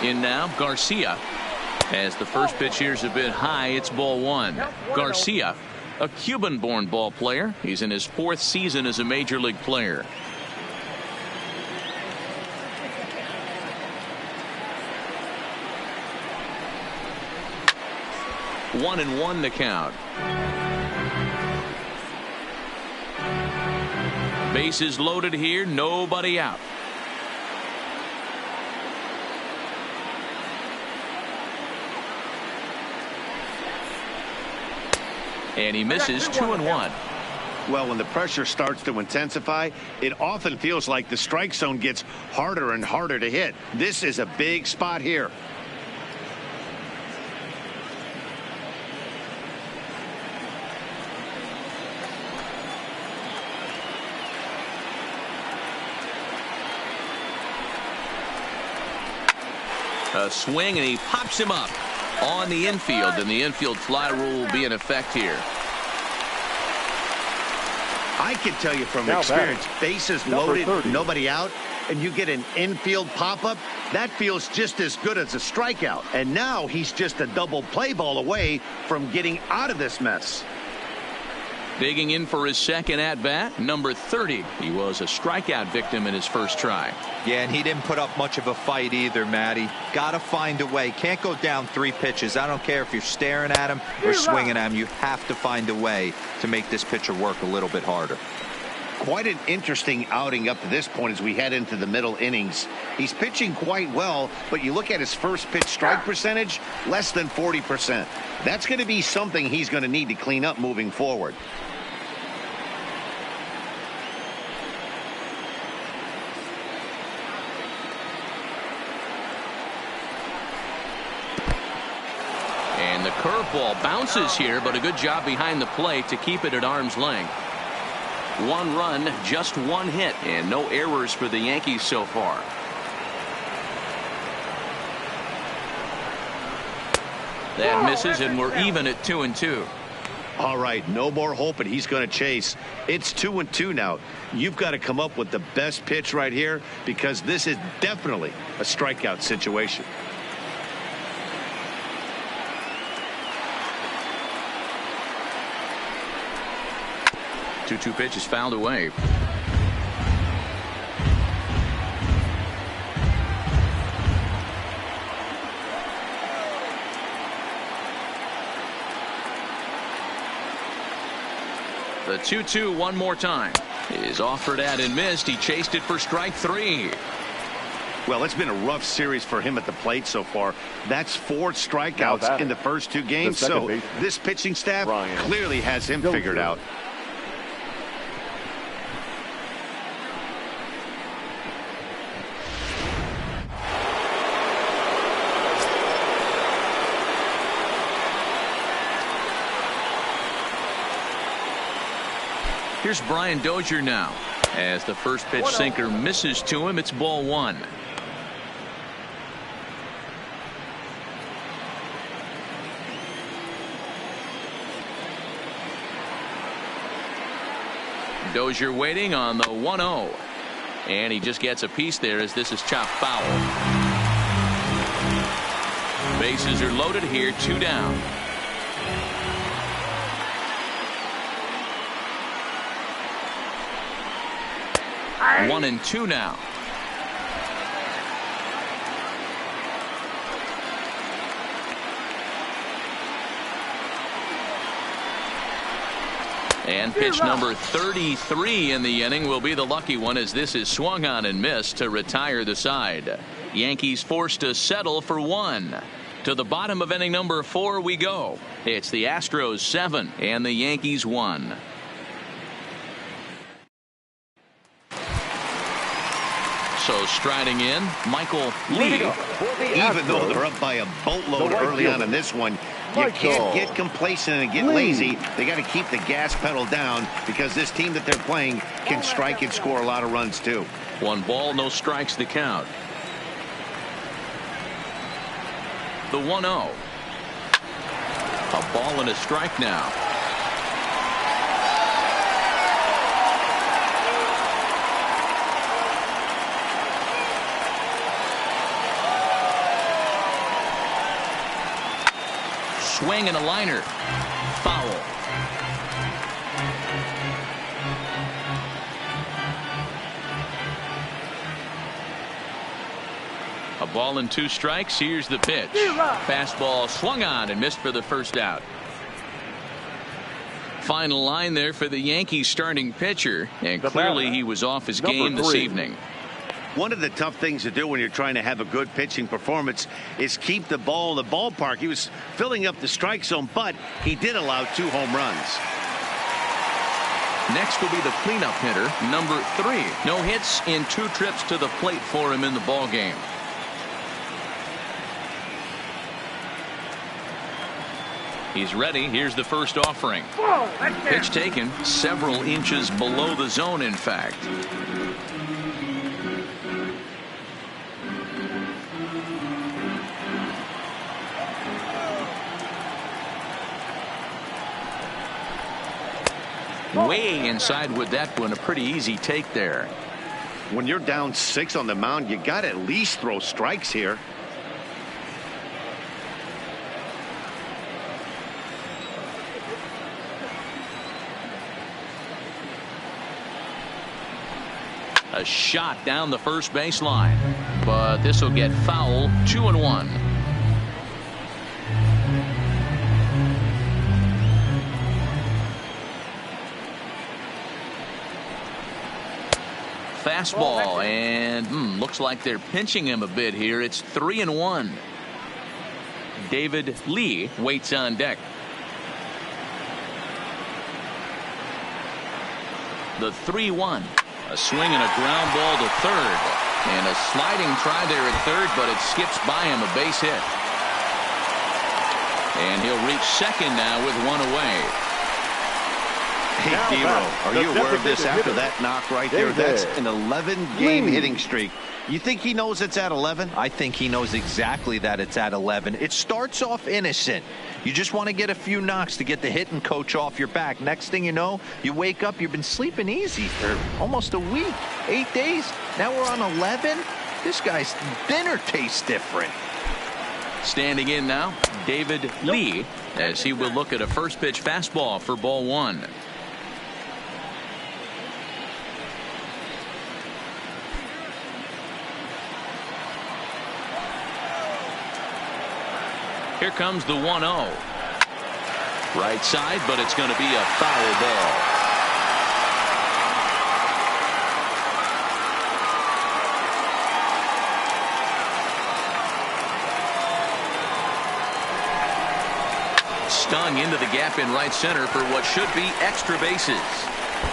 S1: In now, Garcia. As the first pitch here's a bit high, it's ball one. Garcia, a Cuban-born ball player. He's in his 4th season as a major league player. One and one to count. Bases loaded here, nobody out. And he misses 2-1.
S2: Well, when the pressure starts to intensify, it often feels like the strike zone gets harder and harder to hit. This is a big spot here.
S1: A swing, and he pops him up on the infield, and the infield fly rule will be in effect here.
S2: I can tell you from experience, bases loaded, nobody out, and you get an infield pop-up, that feels just as good as a strikeout. And now he's just a double play ball away from getting out of this mess.
S1: Digging in for his second at-bat, number 30. He was a strikeout victim in his first try.
S4: Yeah, and he didn't put up much of a fight either, Matty. Got to find a way. Can't go down 3 pitches. I don't care if you're staring at him or swinging at him. You have to find a way to make this pitcher work a little bit harder.
S2: Quite an interesting outing up to this point as we head into the middle innings. He's pitching quite well, but you look at his first pitch strike percentage, less than 40%. That's going to be something he's going to need to clean up moving forward.
S1: And the curveball bounces here, but a good job behind the plate to keep it at arm's length. 1 run, just 1 hit, and no errors for the Yankees so far. That misses, and we're even at 2-2.
S2: All right, no more hoping he's going to chase. It's 2-2 now. You've got to come up with the best pitch right here, because this is definitely a strikeout situation.
S1: 2-2 pitch is fouled away. The 2-2 one more time is offered at and missed. He chased it for strike 3.
S2: Well, it's been a rough series for him at the plate so far. That's 4 strikeouts in the first 2 games. So this pitching staff clearly has him figured out.
S1: Here's Brian Dozier now. As the first pitch sinker misses to him, it's ball 1. Dozier waiting on the 1-0. And he just gets a piece there as this is chopped foul. Bases are loaded here, 2 down. 1-2 now. And pitch number 33 in the inning will be the lucky one, as this is swung on and missed to retire the side. Yankees forced to settle for 1. To the bottom of inning number 4 we go. It's the Astros 7 and the Yankees 1. So striding in, Michael Lee.
S2: Even though they're up by a boatload early on in this one, you can't get complacent and get lazy. They got to keep the gas pedal down because this team that they're playing can strike and score a lot of runs too.
S1: 1 ball, no strikes the count. The 1-0. A ball and a strike now. Swing and a liner. Foul. A ball and 2 strikes. Here's the pitch. Fastball swung on and missed for the first out. Final line there for the Yankees starting pitcher, and clearly he was off his game this evening.
S2: One of the tough things to do when you're trying to have a good pitching performance is keep the ball in the ballpark. He was filling up the strike zone, but he did allow 2 home runs.
S1: Next will be the cleanup hitter, number 3. No hits in 2 trips to the plate for him in the ball game. He's ready. Here's the first offering. Pitch taken several inches below the zone, in fact. Way inside with that one. A pretty easy take there.
S2: When you're down 6 on the mound, you got to at least throw strikes here.
S1: A shot down the first baseline, but this will get foul. 2-1. Fastball, and looks like they're pinching him a bit here. It's 3-1. David Lee waits on deck. The 3-1. A swing and a ground ball to third, and a sliding try there at third, but it skips by him. A base hit, and he'll reach second now with 1 away.
S2: Hey, Dero, are you aware of this after that knock right there? That's an 11-game hitting streak. You think he knows it's at 11?
S4: I think he knows exactly that it's at 11. It starts off innocent. You just want to get a few knocks to get the hitting coach off your back. Next thing you know, you wake up, you've been sleeping easy for almost a week, 8 days. Now we're on 11. This guy's dinner tastes different.
S1: Standing in now, David Lee, as he will look at a first pitch fastball for ball 1. Here comes the 1-0. Right side, but it's going to be a foul ball. Stung into the gap in right center for what should be extra bases.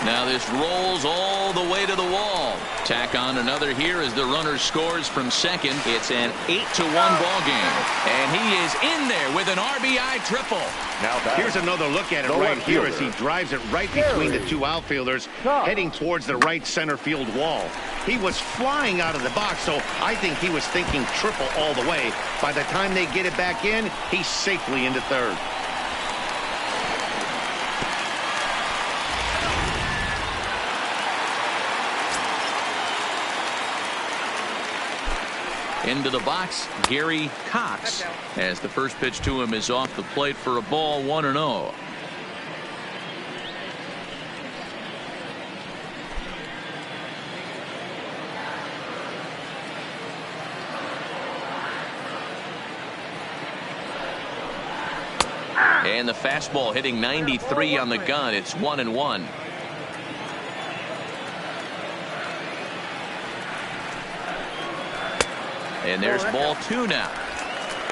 S1: Now this rolls all the way to the wall. Tack on another here as the runner scores from second. It's an 8-1 ball game, and he is in there with an RBI triple.
S2: Now here's another look at it right here as he drives it right between the 2 outfielders, heading towards the right center field wall. He was flying out of the box, so I think he was thinking triple all the way. By the time they get it back in, he's safely into third.
S1: Into the box, Gary Cox, as the first pitch to him is off the plate for a ball. 1-0. And the fastball hitting 93 on the gun. It's 1-1. And there's ball 2 now.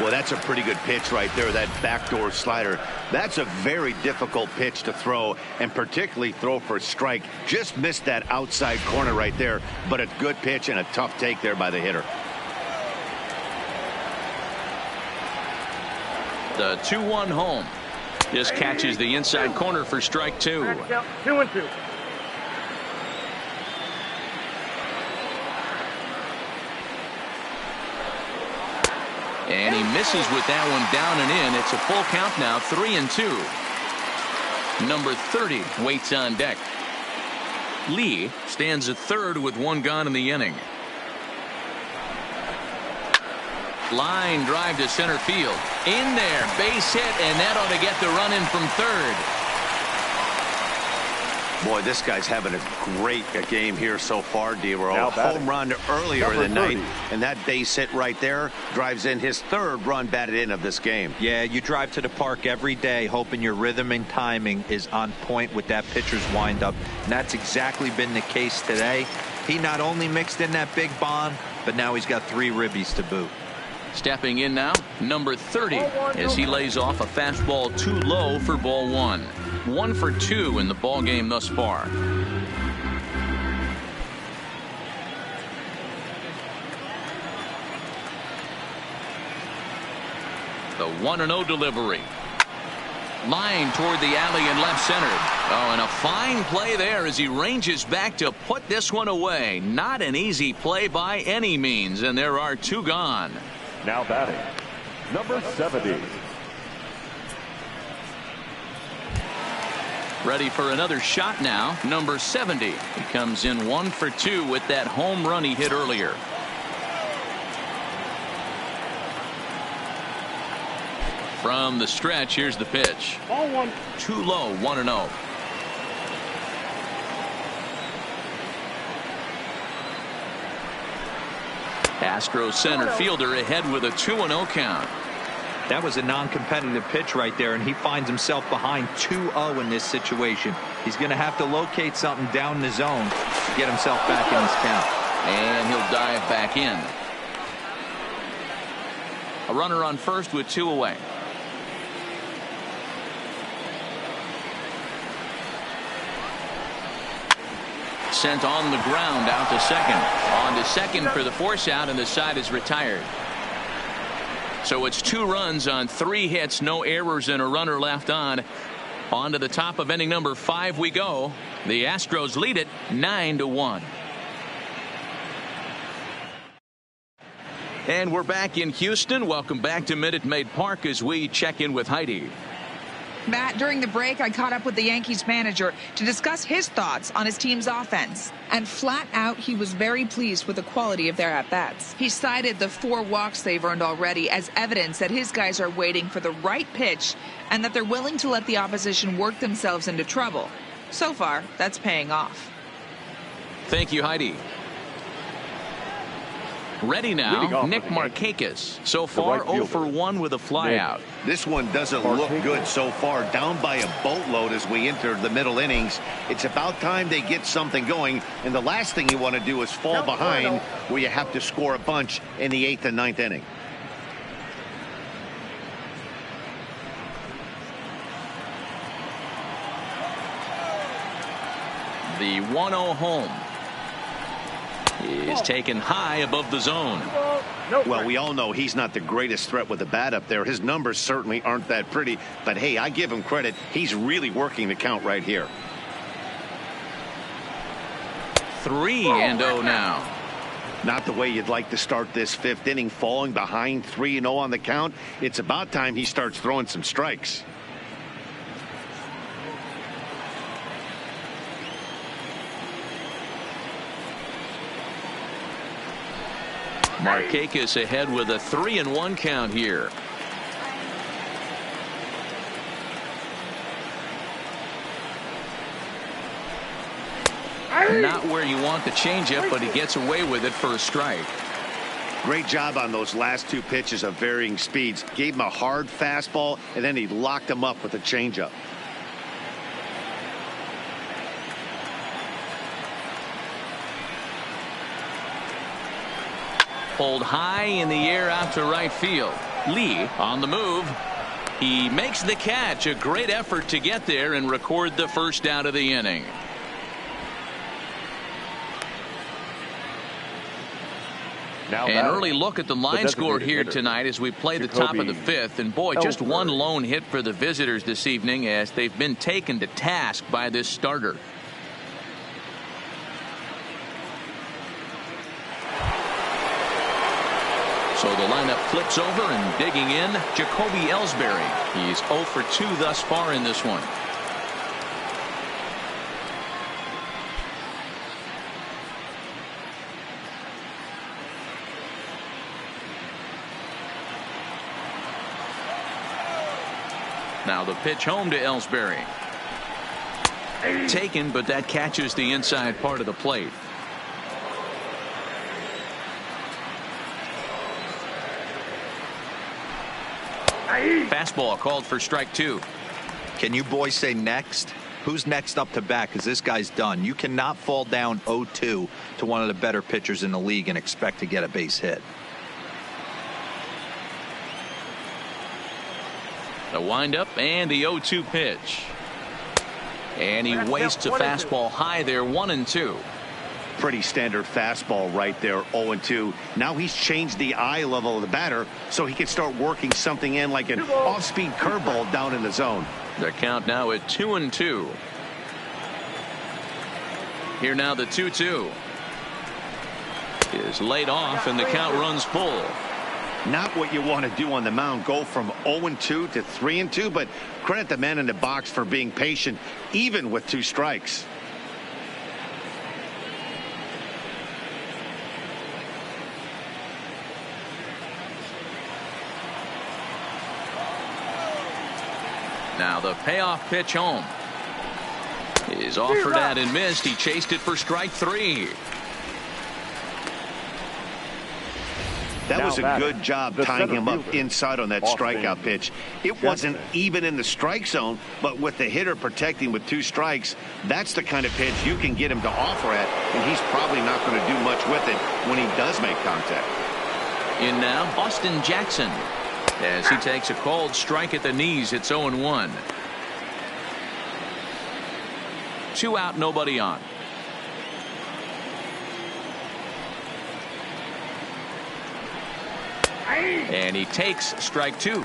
S2: Well, that's a pretty good pitch right there, that backdoor slider. That's a very difficult pitch to throw, and particularly throw for a strike. Just missed that outside corner right there, but a good pitch and a tough take there by the hitter.
S1: The 2-1 home. Just catches the inside corner for strike 2.
S5: 2-2.
S1: And he misses with that one down and in. It's a full count now, 3-2. Number 30 waits on deck. Lee stands at third with one gone in the inning. Line drive to center field. In there, base hit, and that ought to get the run in from third.
S2: Boy, this guy's having a great game here so far, D-Roll.
S3: Now batting.
S2: Home run earlier in the
S3: Number 30.
S2: night, and that base hit right there drives in his third run batted in of this game.
S4: Yeah, you drive to the park every day hoping your rhythm and timing is on point with that pitcher's windup, and that's exactly been the case today. He not only mixed in that big bomb, but now he's got 3 ribbies to boot.
S1: Stepping in now, number 30, as he lays off a fastball too low for ball 1. 1 for 2 in the ball game thus far. The 1-0 delivery. Line toward the alley and left center. Oh, and a fine play there as he ranges back to put this one away. Not an easy play by any means, and there are 2 gone.
S3: Now batting, number 70.
S1: Ready for another shot now. Number 70. He comes in 1 for 2 with that home run he hit earlier. From the stretch, here's the pitch.
S5: Ball 1.
S1: Too low, 1-0. Astros center fielder ahead with a 2-0 count.
S4: That was a non-competitive pitch right there, and he finds himself behind 2-0 in this situation. He's going to have to locate something down the zone to get himself back in this count.
S1: And he'll dive back in. A runner on first with 2 away. Sent on the ground out to second. On to second for the force out, and the side is retired. So it's 2 runs on 3 hits, no errors, and a runner left on. On to the top of inning number 5 we go. The Astros lead it 9-1. And we're back in Houston. Welcome back to Minute Maid Park as we check in with Heidi.
S6: Matt, during the break, I caught up with the Yankees manager to discuss his thoughts on his team's offense. And flat out, he was very pleased with the quality of their at-bats. He cited the 4 walks they've earned already as evidence that his guys are waiting for the right pitch and that they're willing to let the opposition work themselves into trouble. So far, that's paying off.
S1: Thank you, Heidi. Ready now, Nick Markakis. So far, 0 for 1 with a flyout.
S2: This one doesn't look good so far. Down by a boatload as we enter the middle innings. It's about time they get something going. And the last thing you want to do is fall behind where you have to score a bunch in the 8th and 9th inning.
S1: The 1-0 home is taken high above the zone.
S2: Well, we all know he's not the greatest threat with the bat up there. His numbers certainly aren't that pretty. But, hey, I give him credit. He's really working the count right here.
S1: 3-0 now.
S2: Not the way you'd like to start this 5th inning, falling behind 3-0 on the count. It's about time he starts throwing some strikes.
S1: Markakis ahead with a 3-1 count here. Not where you want the changeup, but he gets away with it for a strike.
S2: Great job on those last 2 pitches of varying speeds. Gave him a hard fastball, and then he locked him up with a changeup.
S1: Pulled high in the air out to right field. Lee on the move. He makes the catch. A great effort to get there and record the first out of the inning. An early look at the line score here tonight as we play the top of the fifth. And boy, just one lone hit for the visitors this evening as they've been taken to task by this starter. So the lineup flips over and digging in, Jacoby Ellsbury. He's 0 for 2 thus far in this one. Now the pitch home to Ellsbury. Taken, but that catches the inside part of the plate. Fastball called for strike 2.
S4: Can you boys say next? Who's next up to bat? Because this guy's done. You cannot fall down 0-2 to one of the better pitchers in the league and expect to get a base hit.
S1: The windup and the 0-2 pitch. And he wastes a fastball high there, 1-2.
S2: Pretty standard fastball right there, 0-2. Now he's changed the eye level of the batter so he can start working something in like an off-speed curveball down in the zone.
S1: The count now at 2-2. Here now the 2-2 is laid off and the count runs full.
S2: Not what you want to do on the mound, go from 0-2 to 3-2, but credit the man in the box for being patient even with 2 strikes.
S1: Now the payoff pitch home is offered at and missed. He chased it for strike 3.
S2: That was a good job tying him up inside on that strikeout pitch. It wasn't even in the strike zone, but with the hitter protecting with 2 strikes, that's the kind of pitch you can get him to offer at, and he's probably not going to do much with it when he does make contact.
S1: In now, Austin Jackson. As he takes a called strike at the knees, it's 0-1. 2 out, nobody on. And he takes strike 2.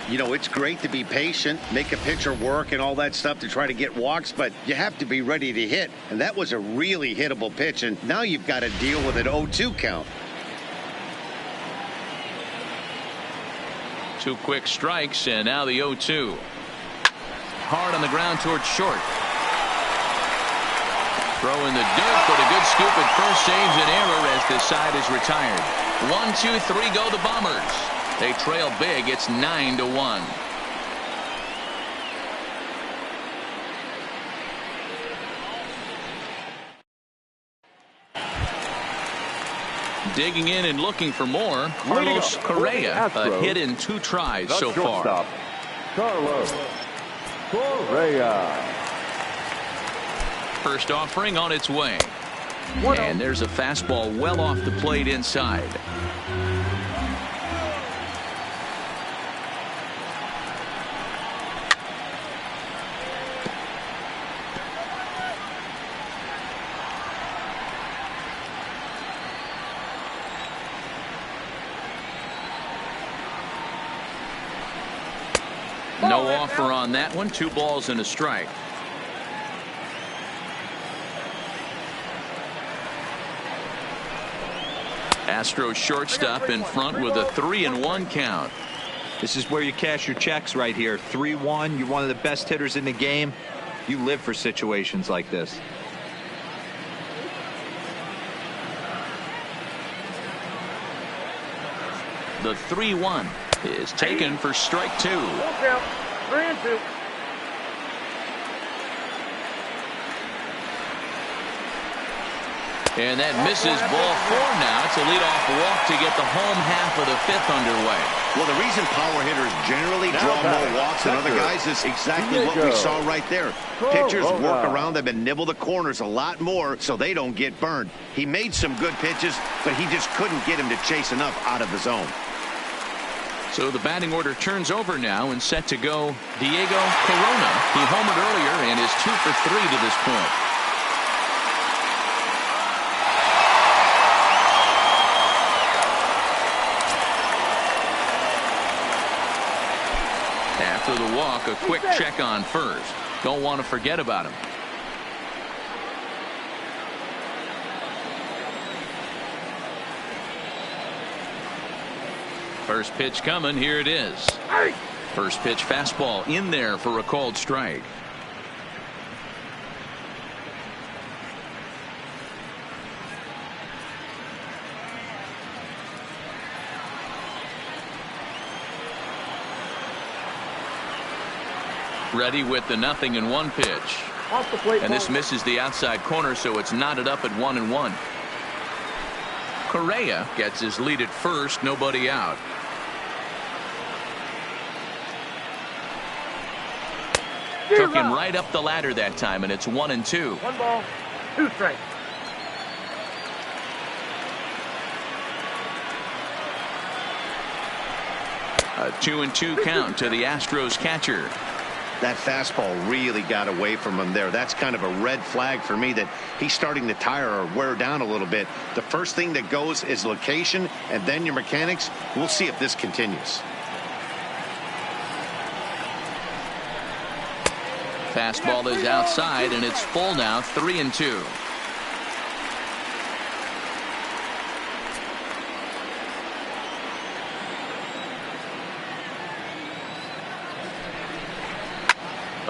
S2: You know, it's great to be patient, make a pitcher work and all that stuff to try to get walks, but you have to be ready to hit. And that was a really hittable pitch, and now you've got to deal with an 0-2 count.
S1: 2 quick strikes, and now the 0-2. Hard on the ground towards short. Throw in the dirt, but a good scoop at first saves an error as this side is retired. 1, 2, 3 go the Bombers. They trail big. It's 9-1. Digging in and looking for more, Carlos Correa, a hit in 2 tries so far.
S3: Carlos Correa.
S1: First offering on its way. And there's a fastball well off the plate inside. No offer on that one. 2 balls and a strike. Astros shortstop in front with a 3-1 count.
S4: This is where you cash your checks right here. 3-1. You're one of the best hitters in the game. You live for situations like this.
S1: The 3-1 is taken for strike 2.
S5: 3-2.
S1: And that misses ball 4 now. It's a leadoff walk to get the home half of the 5th underway.
S2: Well, the reason power hitters generally draw more walks than other guys is exactly what we saw right there. Pitchers work around them and nibble the corners a lot more so they don't get burned. He made some good pitches, but he just couldn't get him to chase enough out of the zone.
S1: So the batting order turns over now and set to go Diego Corona. He homered earlier and is 2 for 3 to this point. After the walk, a quick check on first. Don't want to forget about him. First pitch coming. Here it is. First pitch fastball in there for a called strike. Ready with the 0-1 pitch. And this misses the outside corner, so it's knotted up at 1-1. Correa gets his lead at first, nobody out. Took him right up the ladder that time, and it's 1-2.
S5: 1 ball, 2 strikes.
S1: A 2-2 count to the Astros catcher.
S2: That fastball really got away from him there. That's kind of a red flag for me that he's starting to tire or wear down a little bit. The first thing that goes is location and then your mechanics. We'll see if this continues.
S1: Fastball is outside and it's full now. 3-2.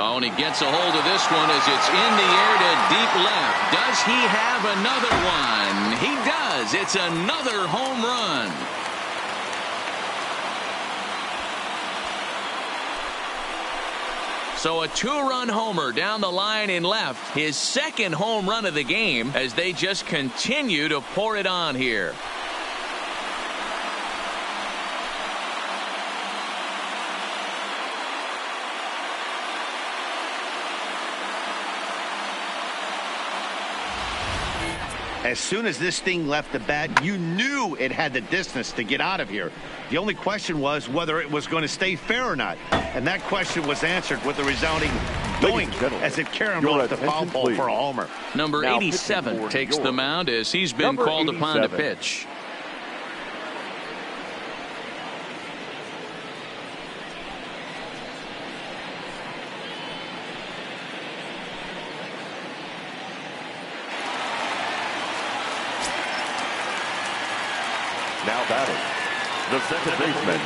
S1: Oh, and he gets a hold of this one as it's in the air to deep left. Does he have another one? He does. It's another home run. So a 2-run homer down the line in left. His second home run of the game as they just continue to pour it on here.
S2: As soon as this thing left the bat, you knew it had the distance to get out of here. The only question was whether it was going to stay fair or not. And that question was answered with a resounding doink as it carried off the foul pole for a homer.
S1: Number 87 takes the mound as he's been called upon to pitch.
S3: Now batting, the second baseman,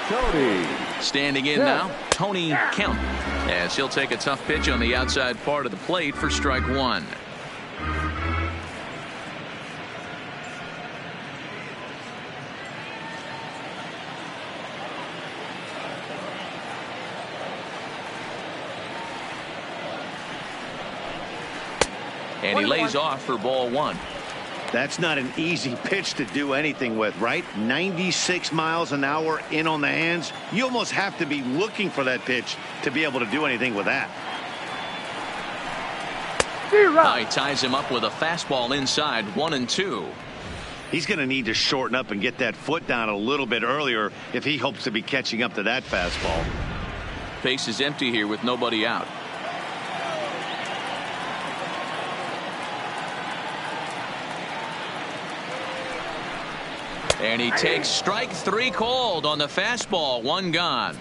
S3: Tony.
S1: Standing in now, Tony Kemp, as he'll take a tough pitch on the outside part of the plate for strike one. And he lays off for ball one.
S2: That's not an easy pitch to do anything with, right? 96 miles an hour in on the hands. You almost have to be looking for that pitch to be able to do anything with that.
S1: He ties him up with a fastball inside. 1-2.
S2: He's going to need to shorten up and get that foot down a little bit earlier if he hopes to be catching up to that fastball.
S1: Base is empty here with nobody out. And he takes strike three called on the fastball. One gone.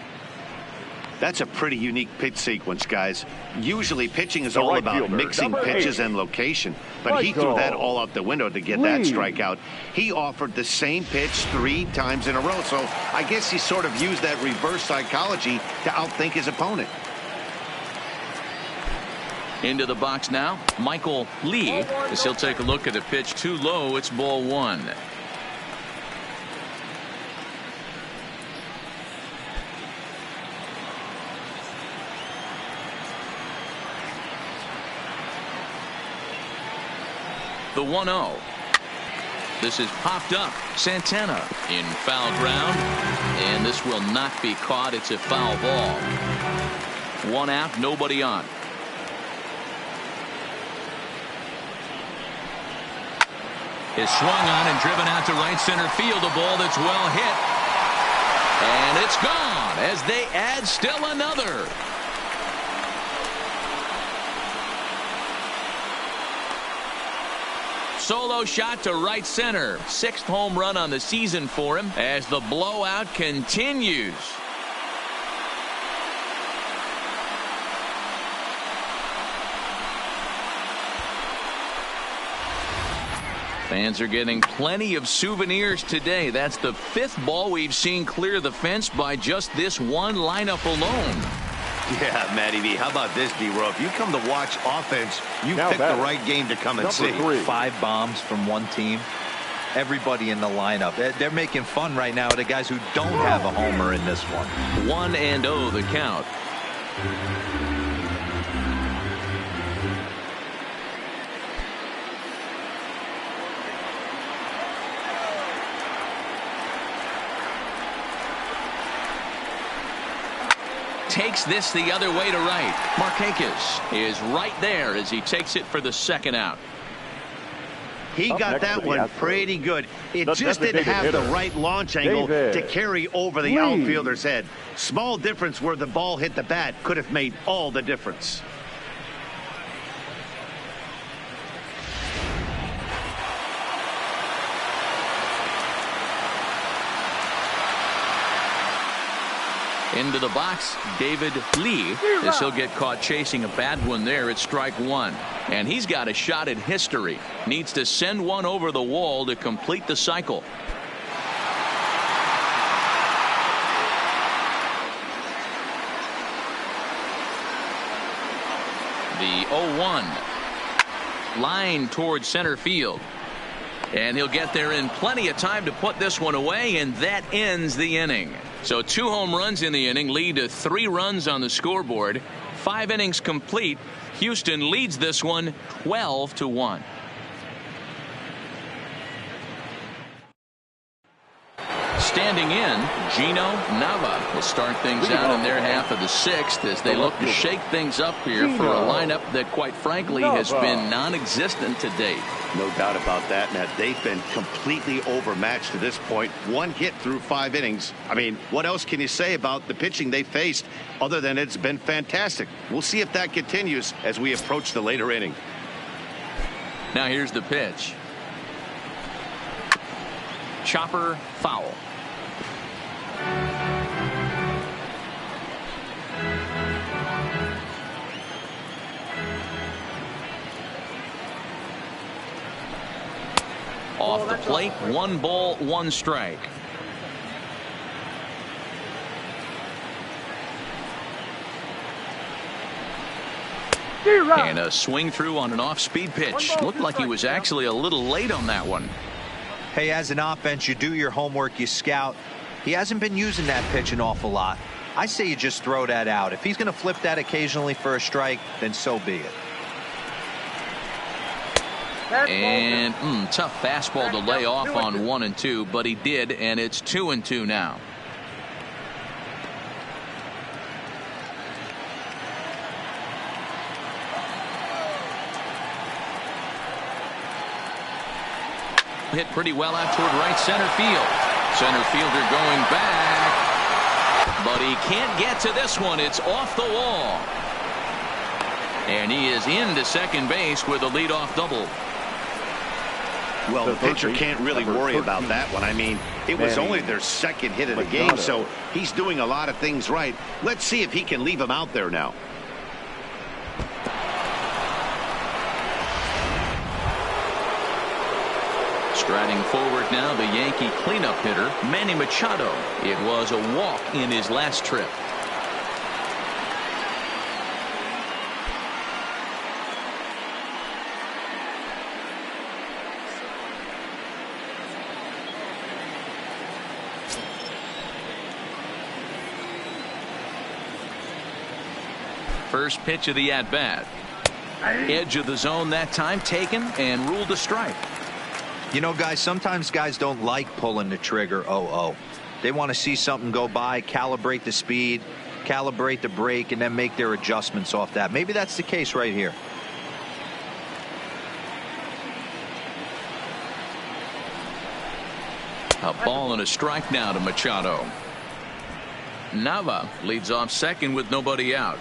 S2: That's a pretty unique pitch sequence, guys. Usually pitching is all about mixing pitches and location, but he threw that all out the window to get that strikeout. He offered the same pitch 3 times in a row, so I guess he sort of used that reverse psychology to outthink his opponent.
S1: Into the box now, Michael Lee, as he'll take a look at the pitch too low. It's ball one. The 1-0. This is popped up. Santana in foul ground, and this will not be caught. It's a foul ball. 1 out, nobody on. Is swung on and driven out to right center field. A ball that's well hit. And it's gone as they add still another. Solo shot to right center. 6th home run on the season for him as the blowout continues. Fans are getting plenty of souvenirs today. That's the 5th ball we've seen clear the fence by just this one lineup alone.
S2: Yeah, Matty V, how about this, D-Row? If you come to watch offense, you picked the right game to come and see.
S4: 5 bombs from one team. Everybody in the lineup. They're making fun right now of the guys who don't have a homer in this one.
S1: 1-0 the count. Takes this the other way to right. Markakis is right there as he takes it for the 2nd out.
S2: He got that one pretty good. It just didn't have the right launch angle to carry over the outfielder's head. Small difference where the ball hit the bat could have made all the difference.
S1: Into the box, David Lee, as he'll get caught chasing a bad one there at strike 1. And he's got a shot at history. Needs to send one over the wall to complete the cycle. The 0-1. Line towards center field. And he'll get there in plenty of time to put this one away, and that ends the inning. So 2 home runs in the inning lead to 3 runs on the scoreboard. 5 innings complete. Houston leads this one 12-1. Standing in, Gino Nava will start things out in their half of the 6th as they look to shake things up here for a lineup that, quite frankly, has been non-existent to date.
S2: No doubt about that, Matt. They've been completely overmatched to this point. 1 hit through 5 innings. I mean, what else can you say about the pitching they faced other than it's been fantastic? We'll see if that continues as we approach the later inning.
S1: Now here's the pitch. Chopper foul. Off the plate, 1 ball, 1 strike. And a swing through on an off-speed pitch. Looked like he was actually a little late on that one.
S4: Hey, as an offense, you do your homework, you scout. He hasn't been using that pitch an awful lot. I say you just throw that out. If he's going to flip that occasionally for a strike, then so be it.
S1: And tough fastball to lay off on 1 and 2, but he did, and it's 2 and 2 now. Hit pretty well out toward right center field. Center fielder going back, but he can't get to this one. It's off the wall. And he is into second base with a leadoff double.
S2: Well, the pitcher can't really worry about that one. I mean, it was only their 2nd hit of the game, so he's doing a lot of things right. Let's see if he can leave him out there now.
S1: Striding forward now, the Yankee cleanup hitter, Manny Machado. It was a walk in his last trip. First pitch of the at-bat. Edge of the zone that time taken and ruled a strike.
S4: You know, guys, sometimes guys don't like pulling the trigger 0-0. They want to see something go by, calibrate the speed, calibrate the brake, and then make their adjustments off that. Maybe that's the case right here.
S1: A ball and a strike now to Machado. Nava leads off second with nobody out.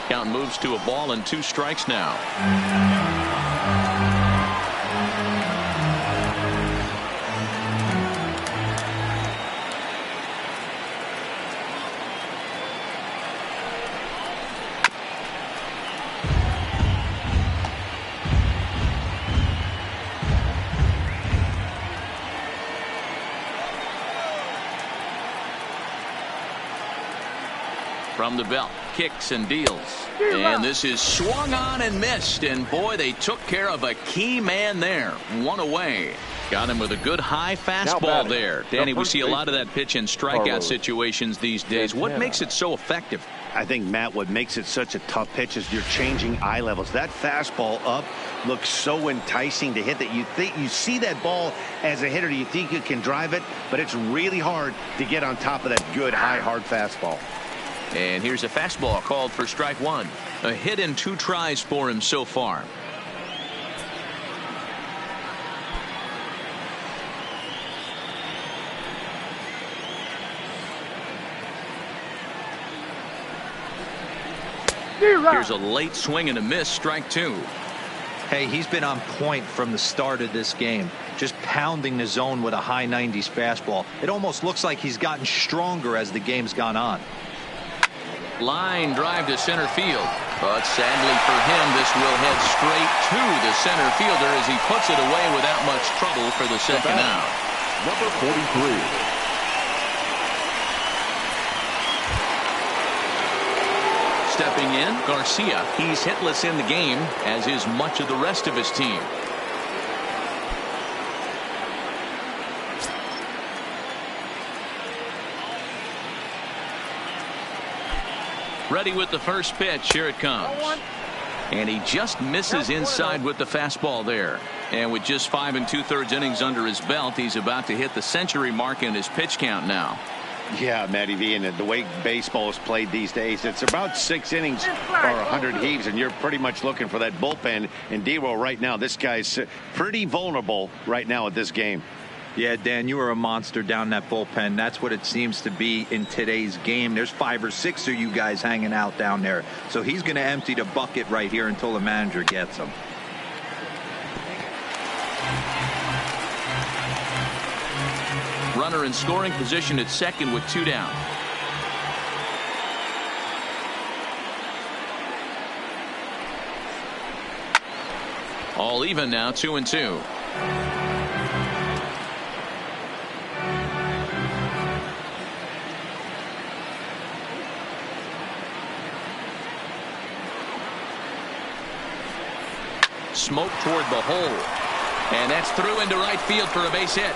S1: Count moves to a ball and 2 strikes now. From the belt, kicks and deals. And this is swung on and missed. And boy, they took care of a key man there. 1 away. Got him with a good high fastball there. Danny, we see a lot of that pitch in strikeout situations these days. What makes it so effective?
S2: I think, Matt, what makes it such a tough pitch is you're changing eye levels. That fastball up looks so enticing to hit that you see that ball as a hitter. You think you can drive it, but it's really hard to get on top of that good, high, hard fastball.
S1: And here's a fastball called for strike 1. A hit in 2 tries for him so far. Here's a late swing and a miss, strike 2.
S4: Hey, he's been on point from the start of this game, just pounding the zone with a high 90s fastball. It almost looks like he's gotten stronger as the game's gone on.
S1: Line drive to center field, but sadly for him, this will head straight to the center fielder as he puts it away without much trouble for the second out.
S3: Number 43.
S1: Stepping in, Garcia. He's hitless in the game, as is much of the rest of his team. Ready with the first pitch. Here it comes. And he just misses inside with the fastball there. And with just 5 2/3 innings under his belt, he's about to hit the century mark in his pitch count now.
S2: Yeah, Matty V, and the way baseball is played these days, it's about 6 innings or 100 heaves, and you're pretty much looking for that bullpen. And D-Roll right now, this guy's pretty vulnerable right now at this game.
S4: Yeah, Dan, you are a monster down that bullpen. That's what it seems to be in today's game. There's 5 or 6 of you guys hanging out down there. So he's going to empty the bucket right here until the manager gets him.
S1: Runner in scoring position at second with 2 down. All even now, 2-2. Smoke toward the hole. And that's through into right field for a base hit.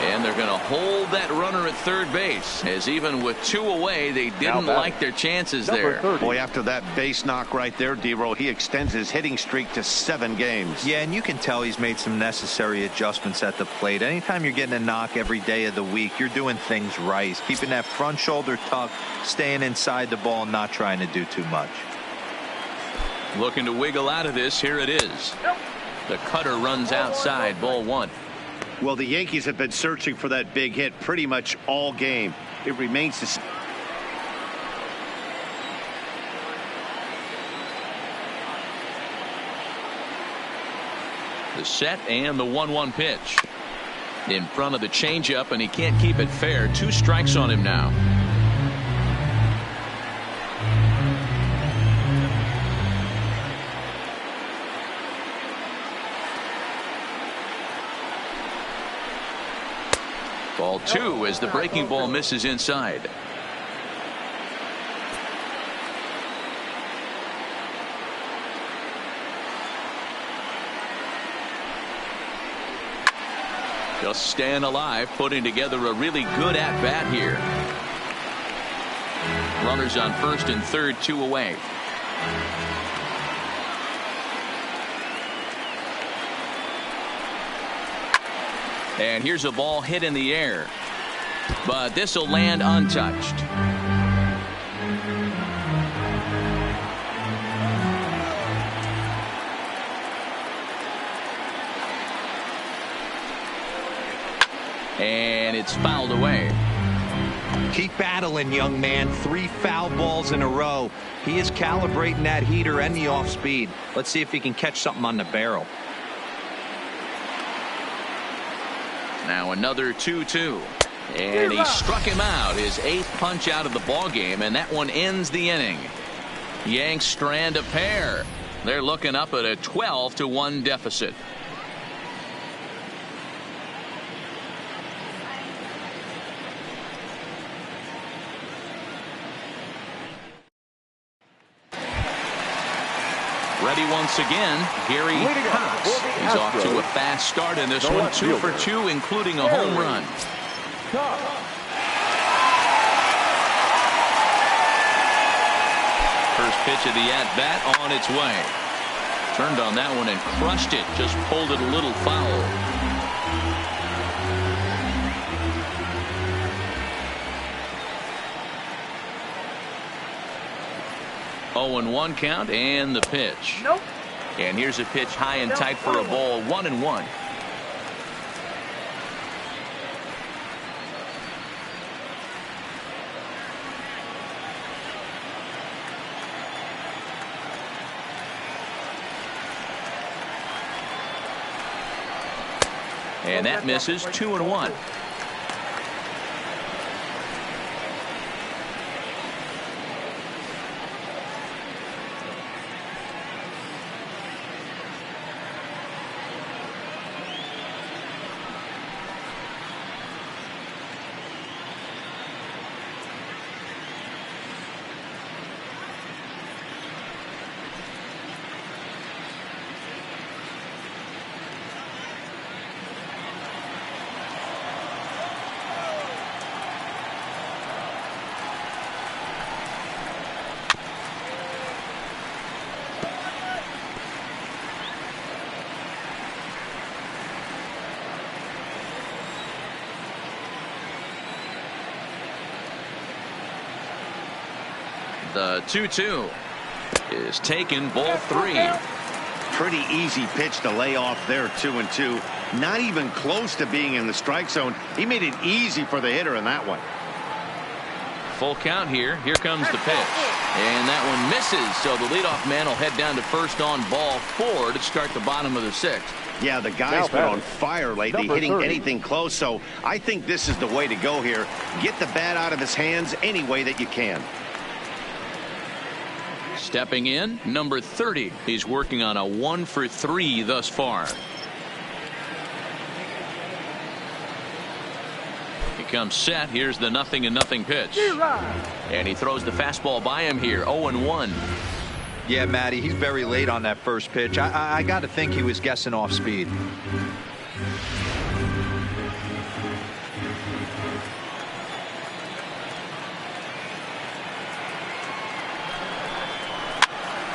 S1: And they're going to hold that runner at third base, as even with 2 away, they didn't like their chances there.
S3: 30.
S2: Boy, after that base knock right there, D-Roll, he extends his hitting streak to 7 games.
S4: Yeah, and you can tell he's made some necessary adjustments at the plate. Anytime you're getting a knock every day of the week, you're doing things right. Keeping that front shoulder tucked, staying inside the ball, not trying to do too much.
S1: Looking to wiggle out of this. Here it is. The cutter runs outside, ball 1.
S2: Well, the Yankees have been searching for that big hit pretty much all game. It remains to see.
S1: The set and the 1-1 pitch. In front of the changeup, and he can't keep it fair. 2 strikes on him now. Ball 2 as the breaking ball misses inside. Just staying alive, putting together a really good at-bat here. Runners on first and third, 2 away. And here's a ball hit in the air, but this will land untouched. And it's fouled away.
S4: Keep battling, young man. 3 foul balls in a row. He is calibrating that heater and the off speed. Let's see if he can catch something on the barrel.
S1: Now another 2-2. And he struck him out, his 8th punch out of the ball game, and that one ends the inning. Yanks strand a pair. They're looking up at a 12-1 deficit. Ready once again, Gary Cox. He's off to a fast start in this one, 2 for 2, including a home run. First pitch of the at-bat on its way. Turned on that one and crushed it, just pulled it a little foul. Oh, and 1 count, and the pitch.
S5: Nope.
S1: And here's a pitch high and tight for a ball, 1-1. And that misses, 2-1. The 2-2 is taken, ball 3.
S2: Pretty easy pitch to lay off there, 2-2. Not even close to being in the strike zone. He made it easy for the hitter in that one.
S1: Full count here. Here comes the pitch. And that one misses, so the leadoff man will head down to first on ball 4 to start the bottom of the 6th.
S2: Yeah, the guy's been on fire lately, hitting anything close, so I think this is the way to go here. Get the bat out of his hands any way that you can.
S1: Stepping in, number 30. He's working on a 1 for 3 thus far. He comes set. Here's the 0-0 pitch. And he throws the fastball by him here, 0-1.
S4: Yeah, Matty, he's very late on that first pitch. I got to think he was guessing off speed.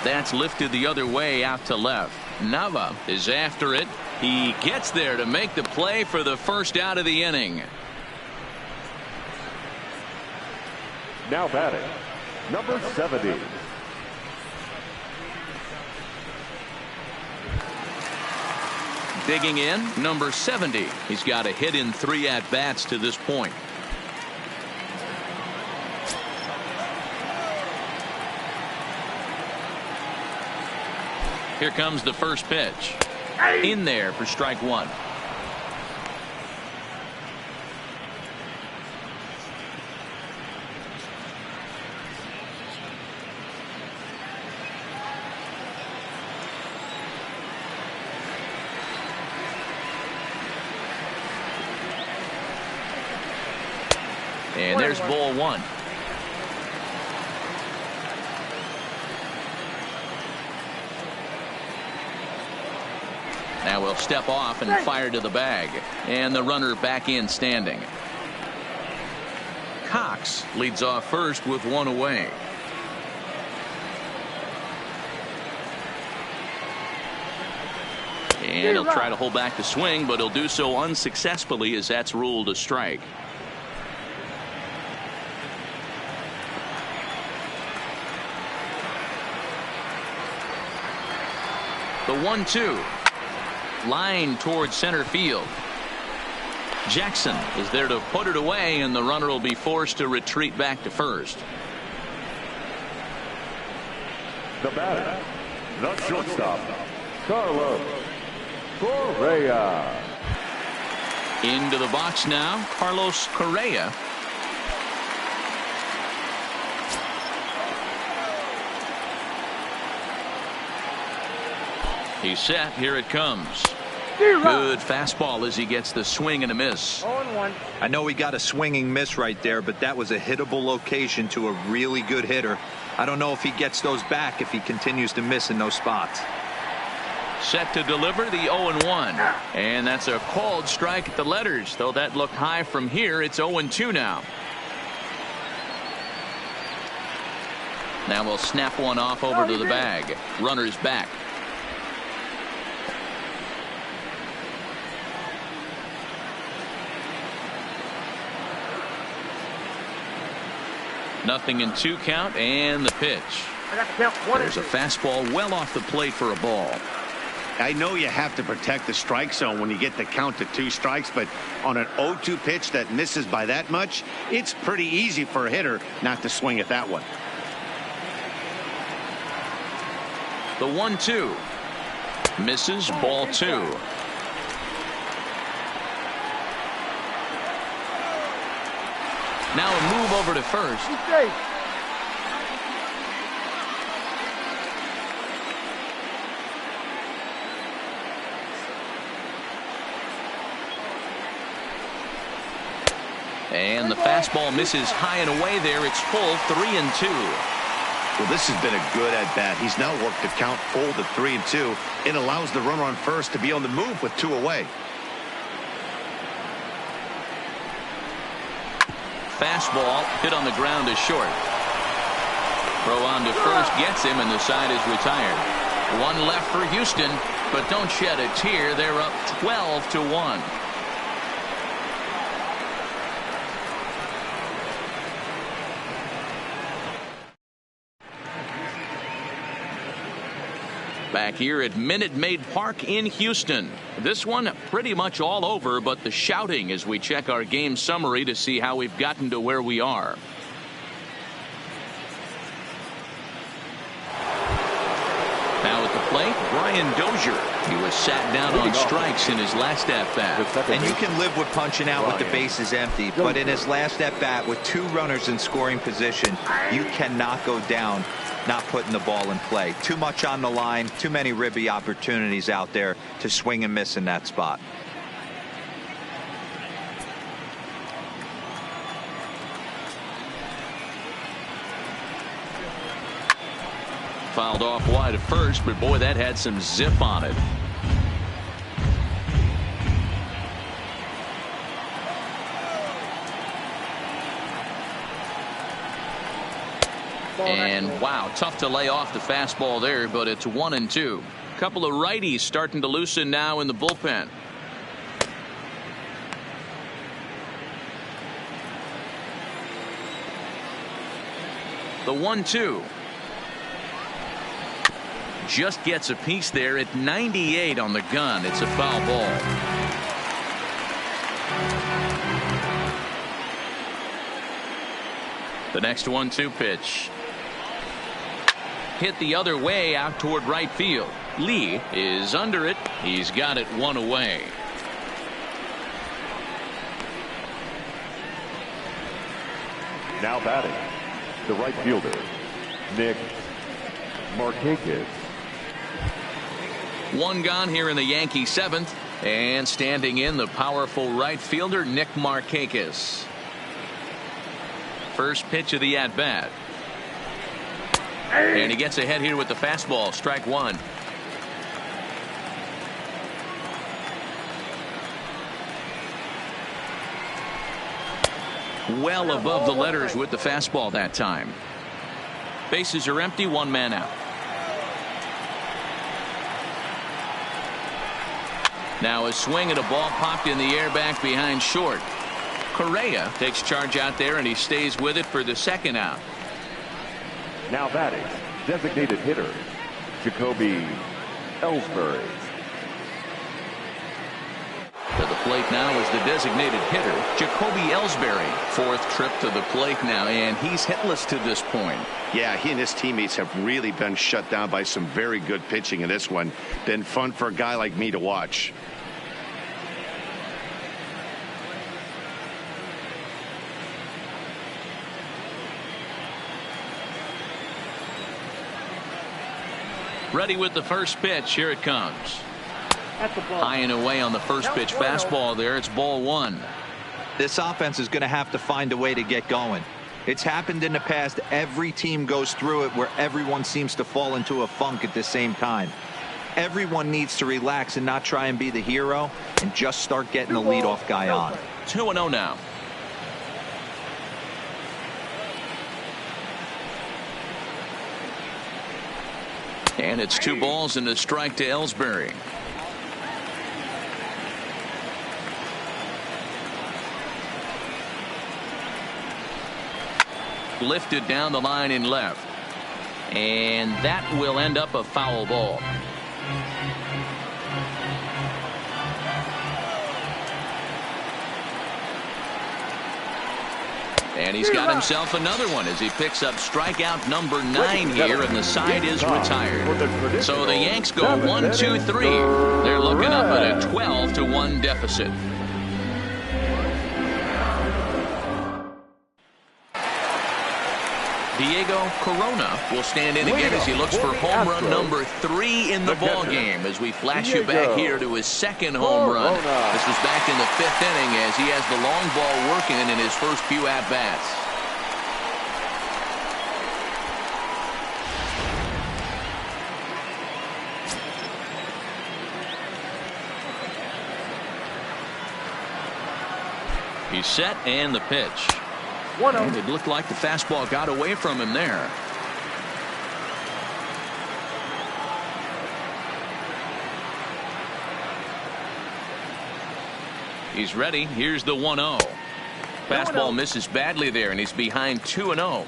S1: That's lifted the other way out to left. Nava is after it. He gets there to make the play for the first out of the inning.
S3: Now batting, number 70.
S1: Digging in, number 70. He's got a hit in 3 at-bats to this point. Here comes the first pitch. In there for strike 1. And there's ball 1. Now we'll step off and fire to the bag. And the runner back in standing. Cox leads off first with 1 away. And he'll try to hold back the swing, but he'll do so unsuccessfully as that's ruled a strike. The 1-2. Line towards center field. Jackson is there to put it away, and the runner will be forced to retreat back to first.
S3: The batter, the shortstop, Carlos Correa.
S1: Into the box now, Carlos Correa. He's set. Here it comes. Good fastball as he gets the swing and a miss.
S5: 0-1.
S4: I know he got a swinging miss right there, but that was a hittable location to a really good hitter. I don't know if he gets those back if he continues to miss in those spots.
S1: Set to deliver the 0-1. And that's a called strike at the letters. Though that looked high from here, it's 0-2 now. Now we'll snap one off over to the bag. Runner's back. Nothing in 2 count, and the pitch. There's a fastball well off the plate for a ball.
S2: I know you have to protect the strike zone when you get the count to 2 strikes, but on an 0-2 pitch that misses by that much, it's pretty easy for a hitter not to swing at that one.
S1: The 1-2 misses, ball 2. Now a move over to first. And the fastball misses high and away there. It's full, 3-2.
S2: Well, this has been a good at-bat. He's now worked the count full to 3-2. It allows the runner on first to be on the move with 2 away.
S1: Fastball hit on the ground is short. Throw on to first gets him, and the side is retired. 1 left for Houston, but don't shed a tear. They're up 12-1. Back here at Minute Maid Park in Houston. This one pretty much all over, but the shouting as we check our game summary to see how we've gotten to where we are. Now at the plate, Brian Dozier. He was sat down on strikes in his last at-bat.
S4: And you can live with punching out with the bases empty, but in his last at-bat with 2 runners in scoring position, you cannot go down not putting the ball in play. Too much on the line, too many ribby opportunities out there to swing and miss in that spot.
S1: Fouled off wide at first, but boy, that had some zip on it. And wow, tough to lay off the fastball there, but it's 1-2. Couple of righties starting to loosen now in the bullpen. The 1-2 just gets a piece there at 98 on the gun. It's a foul ball. The next 1-2 pitch hit the other way out toward right field. Lee is under it. He's got it 1 away.
S3: Now batting, the right fielder, Nick Markakis.
S1: 1 gone here in the Yankee 7th, and standing in the powerful right fielder Nick Markakis. First pitch of the at-bat. And he gets ahead here with the fastball. Strike 1. Well above the letters with the fastball that time. Bases are empty, 1 man out. Now a swing and a ball popped in the air back behind short. Correa takes charge out there, and he stays with it for the 2nd out.
S3: Now batting, designated hitter, Jacoby Ellsbury.
S1: To the plate now is the designated hitter, Jacoby Ellsbury. Fourth trip to the plate now, and he's hitless to this point.
S2: Yeah, he and his teammates have really been shut down by some very good pitching in this one. Been fun for a guy like me to watch.
S1: Ready with the first pitch. Here it comes.
S5: At the ball.
S1: High and away on the first pitch fastball there. It's ball one.
S4: This offense is going to have to find a way to get going. It's happened in the past. Every team goes through it where everyone seems to fall into a funk at the same time. Everyone needs to relax and not try and be the hero and just start getting the leadoff guy on.
S1: 2-0 now. And it's 2 balls and a strike to Ellsbury. Lifted down the line in left. And that will end up a foul ball. And he's got himself another one as he picks up strikeout number 9 here, and the side is retired. So the Yanks go 1-2-3. They're looking up at a 12-1 deficit. Diego Corona will stand in again as he looks for home run number 3 in the ball game as we flash you back here to his second home run. This was back in the 5th inning as he has the long ball working in his first few at-bats. He's set and the pitch. And it looked like the fastball got away from him there. He's ready. Here's the 1-0. Fastball misses badly there, and he's behind 2-0.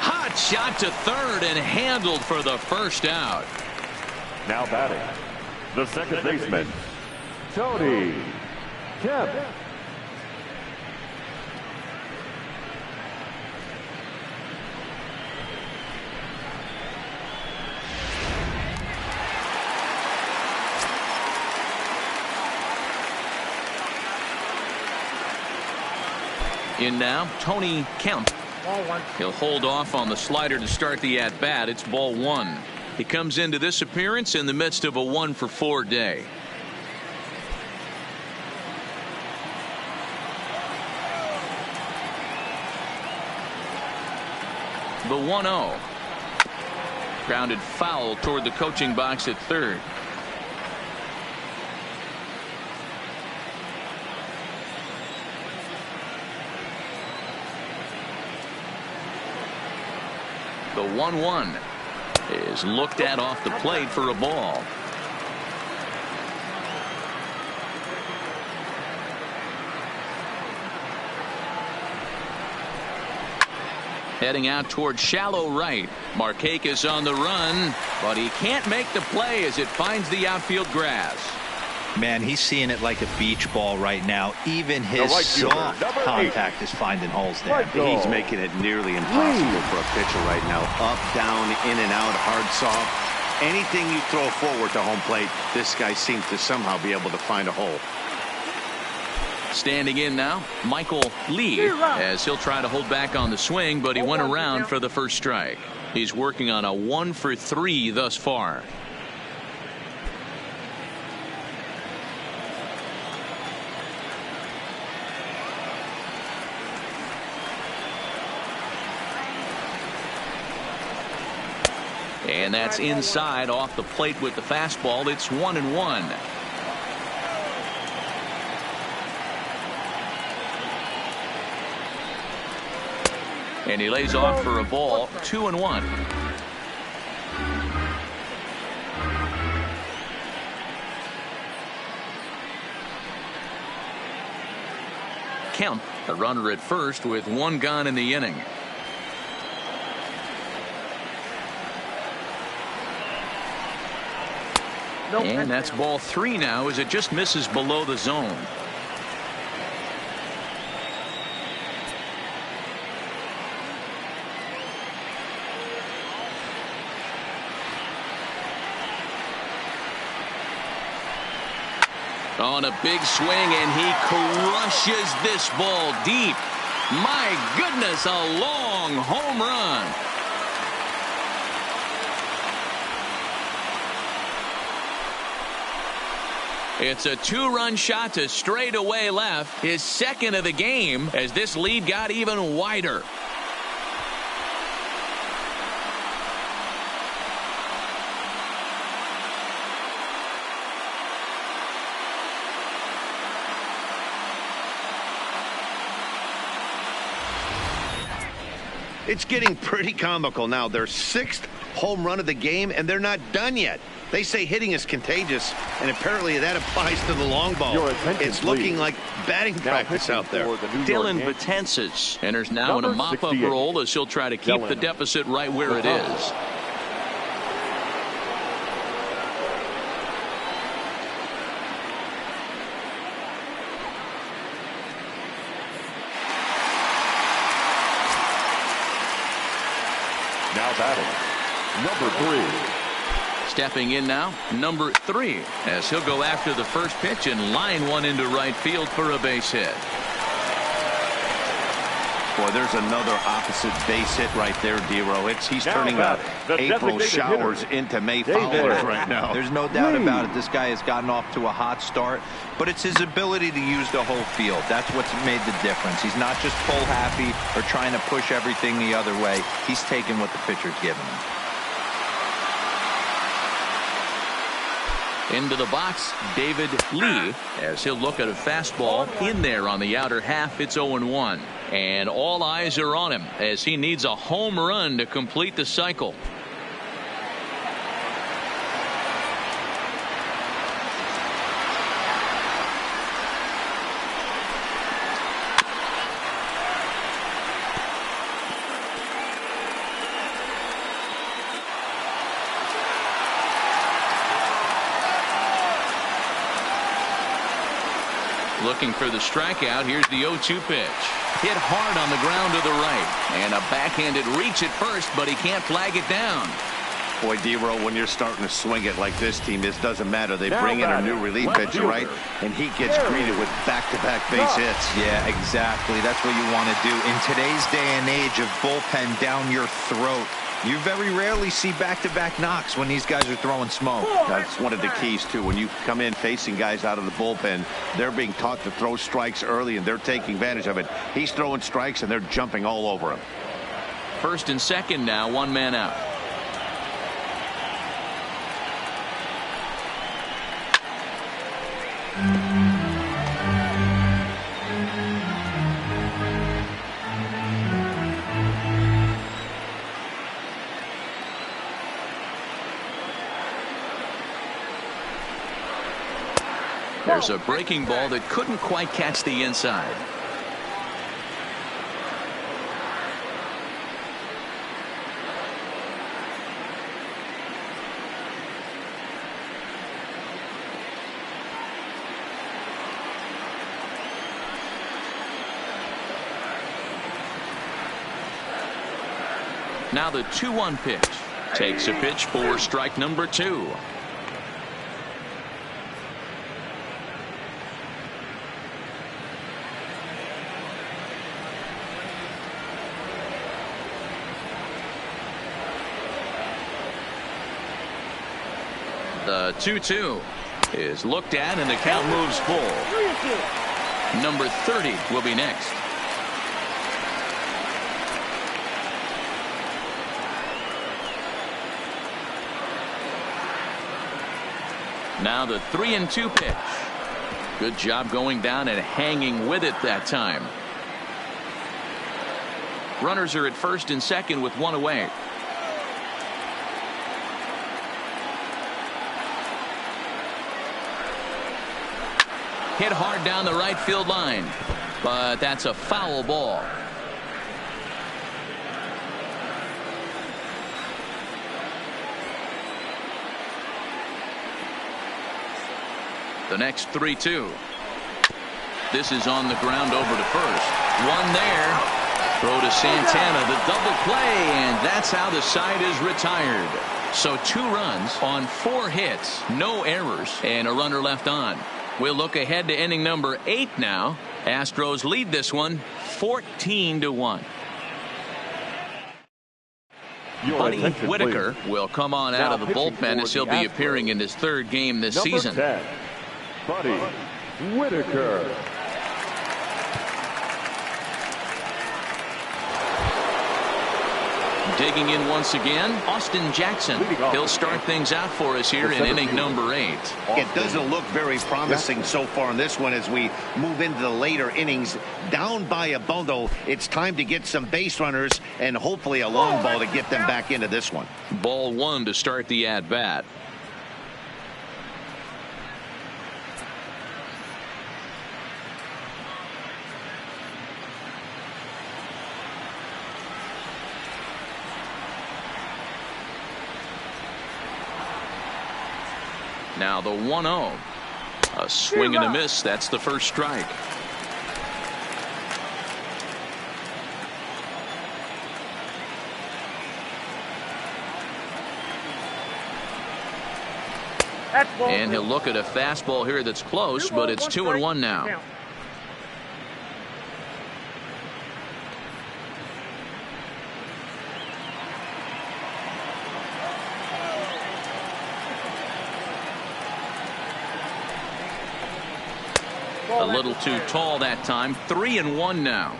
S1: Hot shot to third and handled for the first out.
S3: Now batting, the second baseman, Tony Kemp.
S1: In now, Tony Kemp. He'll hold off on the slider to start the at-bat. It's ball 1. He comes into this appearance in the midst of a 1-for-4 day. The 1-0. Grounded foul toward the coaching box at third. The 1-1 is looked at off the plate for a ball. Heading out toward shallow right. Markakis on the run, but he can't make the play as it finds the outfield grass.
S4: Man, he's seeing it like a beach ball right now. Even his soft contact is finding holes there.
S2: He's making it nearly impossible for a pitcher right now. Up, down, in and out, hard, soft. Anything you throw forward to home plate, this guy seems to somehow be able to find a hole.
S1: Standing in now, Michael Lee, as he'll try to hold back on the swing, but he went around for the first strike. He's working on a 1-for-3 thus far. And that's inside off the plate with the fastball. It's 1-1. And he lays off for a ball. 2-1. Kemp, a runner at first with 1 gone in the inning. And that's ball 3 now as it just misses below the zone. On a big swing, and he crushes this ball deep. My goodness, a long home run. It's a 2-run shot to straightaway left, his second of the game, as this lead got even wider.
S2: It's getting pretty comical now. Their 6th home run of the game, and they're not done yet. They say hitting is contagious, and apparently that applies to the long ball. It's looking like batting practice out there.
S1: Dylan Betances enters now in a mop-up role as he'll try to keep the deficit right where it is.
S3: Now batting, number 3.
S1: Stepping in now, number 3, as he'll go after the first pitch and line one into right field for a base hit.
S2: Boy, there's another opposite base hit right there, D-Row. He's turning April showers into May followers right now.
S4: There's no doubt about it. This guy has gotten off to a hot start, but it's his ability to use the whole field. That's what's made the difference. He's not just pull happy or trying to push everything the other way. He's taking what the pitcher's giving him.
S1: Into the box, David Lee, as he'll look at a fastball in there on the outer half. It's 0-1. And all eyes are on him as he needs a home run to complete the cycle. Looking for the strikeout. Here's the 0-2 pitch. Hit hard on the ground to the right. And a backhanded reach at first, but he can't flag it down.
S2: Boy, D-Row, when you're starting to swing it like this team, this doesn't matter. They bring in a new relief pitcher, right? And he gets greeted with back-to-back base hits.
S4: Yeah, exactly. That's what you want to do. In today's day and age of bullpen down your throat, you very rarely see back-to-back knocks when these guys are throwing smoke.
S2: That's one of the keys, too. When you come in facing guys out of the bullpen, they're being taught to throw strikes early, and they're taking advantage of it. He's throwing strikes, and they're jumping all over him.
S1: First and second now, 1 man out. There's a breaking ball that couldn't quite catch the inside. Now the 2-1 pitch. Takes a pitch for strike number 2. The 2-2 is looked at, and the count moves full. Number 30 will be next. Now the 3-2 pitch. Good job going down and hanging with it that time. Runners are at first and second with 1 away. Hit hard down the right field line, but that's a foul ball. The next 3-2. This is on the ground over to first. One there. Throw to Santana, the double play, and that's how the side is retired. So 2 runs on 4 hits, no errors, and a runner left on. We'll look ahead to inning number 8 now. Astros lead this one 14-1. Buddy Whitaker will come on out of the bullpen as he'll be appearing in his 3rd game this season.
S3: 10, Buddy Whitaker.
S1: Digging in once again, Austin Jackson. He'll start things out for us here in inning number 8.
S2: It doesn't look very promising so far in this one as we move into the later innings. Down by a bundle, it's time to get some base runners and hopefully a long ball to get them back into this one.
S1: Ball 1 to start the at-bat. Now the 1-0. A swing and a miss. That's the first strike. And he'll look at a fastball here that's close, but it's 2-1 now. A little too tall that time. 3-1 now.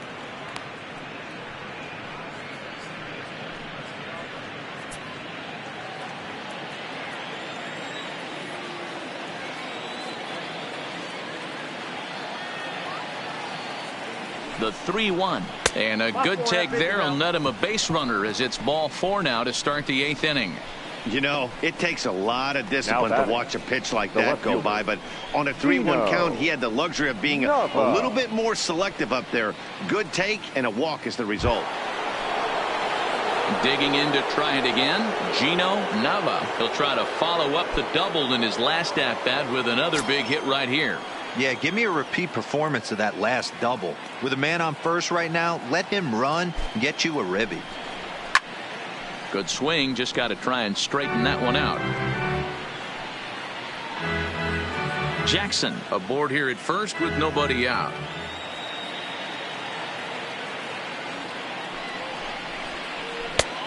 S1: The 3-1. And a good take there will net him a base runner as it's ball 4 now to start the 8th inning.
S2: You know, it takes a lot of discipline to watch a pitch like that go by, but on a 3-1 count, he had the luxury of being a little bit more selective up there. Good take and a walk is the result.
S1: Digging in to try it again, Gino Nava. He'll try to follow up the double in his last at-bat with another big hit right here.
S4: Yeah, give me a repeat performance of that last double. With a man on first right now, let him run and get you a ribby.
S1: Good swing, just got to try and straighten that one out. Jackson aboard here at first with nobody out.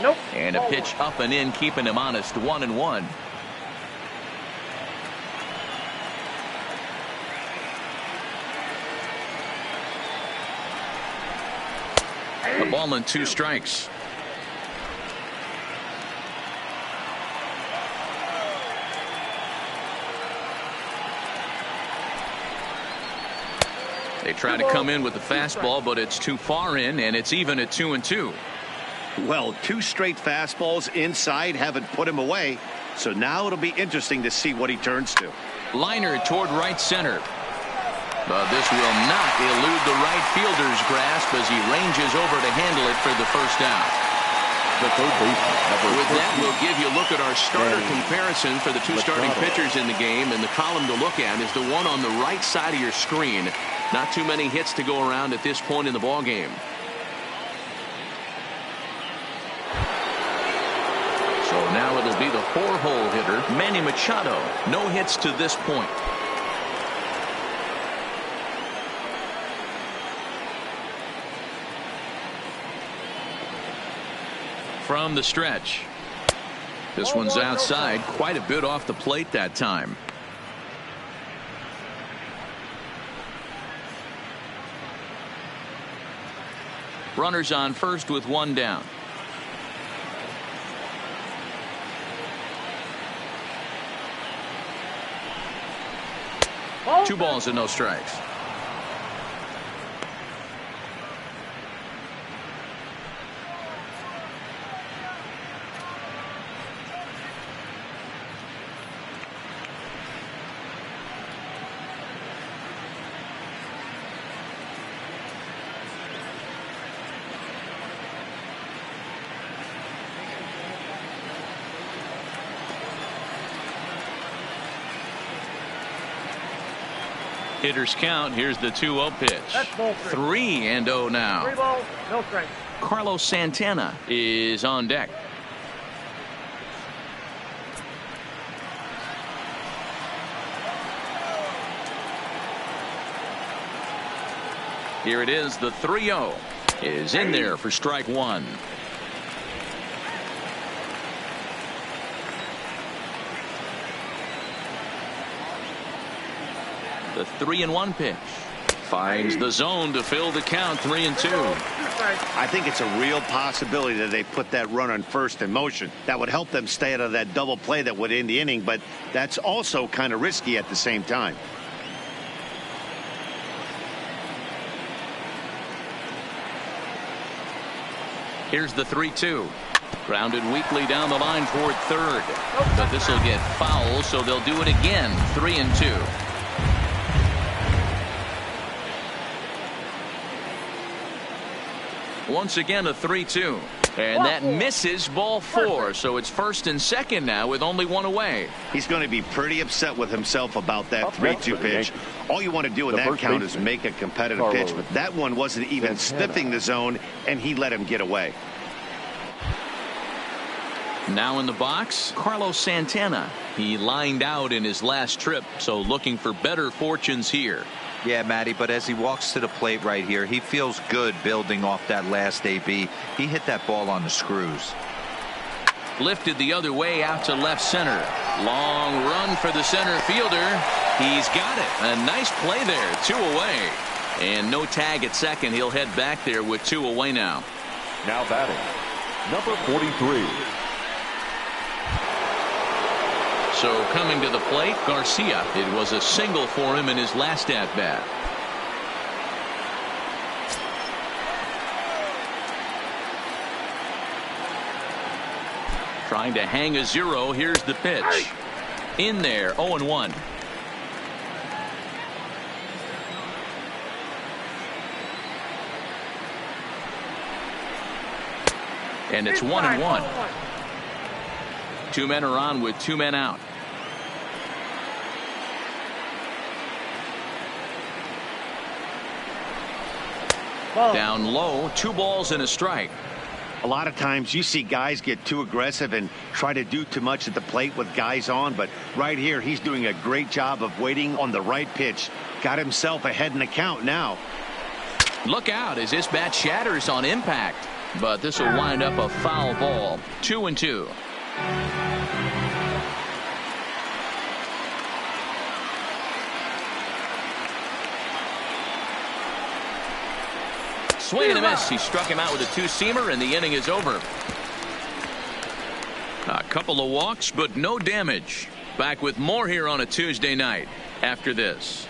S5: Nope.
S1: And a pitch up and in, keeping him honest. 1-1. A ball and 2 strikes. They try to come in with the fastball, but it's too far in, and it's even at 2-2.
S2: Well, 2 straight fastballs inside haven't put him away, so now it'll be interesting to see what he turns to.
S1: Liner toward right center. But this will not elude the right fielder's grasp as he ranges over to handle it for the first out.
S3: The third baseman.
S1: With that, we'll give you a look at our starter comparison for the 2 starting pitchers in the game, and the column to look at is the one on the right side of your screen. Not too many hits to go around at this point in the ball game. So now it'll be the 4-hole hitter, Manny Machado. No hits to this point. From the stretch. This one's outside, quite a bit off the plate that time. Runners on first with 1 down. Two balls and no strikes. Hitters count. Here's the 2-0 pitch. 3-0 now.
S5: 3 balls, no strikes.
S1: Carlos Santana is on deck. Here it is. The 3-0 is in there for strike one. The 3-1 pitch finds the zone to fill the count. 3-2.
S2: I think it's a real possibility that they put that run on first in motion. That would help them stay out of that double play that would end the inning, but that's also kind of risky at the same time.
S1: Here's the 3-2. Grounded weakly down the line toward third. But this will get foul, so they'll do it again. 3-2. Once again, a 3-2. And that misses ball 4. So it's first and second now with only one away.
S2: He's going to be pretty upset with himself about that 3-2 pitch. All you want to do in that count is make a competitive pitch. But that one wasn't even sniffing the zone, and he let him get away.
S1: Now in the box, Carlos Santana. He lined out in his last trip, so looking for better fortunes here.
S4: Yeah, Matty, but as he walks to the plate right here, he feels good building off that last AB. He hit that ball on the screws.
S1: Lifted the other way out to left center. Long run for the center fielder. He's got it. A nice play there. 2 away. And no tag at second. He'll head back there with 2 away now.
S3: Now batting, number 43.
S1: So coming to the plate, Garcia. It was a single for him in his last at-bat. Trying to hang a 0. Here's the pitch. In there, 0-1. And it's 1-1. 2 men are on with 2 men out. Down low, 2 balls and a strike.
S2: A lot of times you see guys get too aggressive and try to do too much at the plate with guys on, but right here he's doing a great job of waiting on the right pitch. Got himself ahead in the count now.
S1: Look out as this bat shatters on impact, but this will wind up a foul ball. 2-2. Swing and a miss. He struck him out with a 2-seamer, and the inning is over. A couple of walks, but no damage. Back with more here on a Tuesday night after this.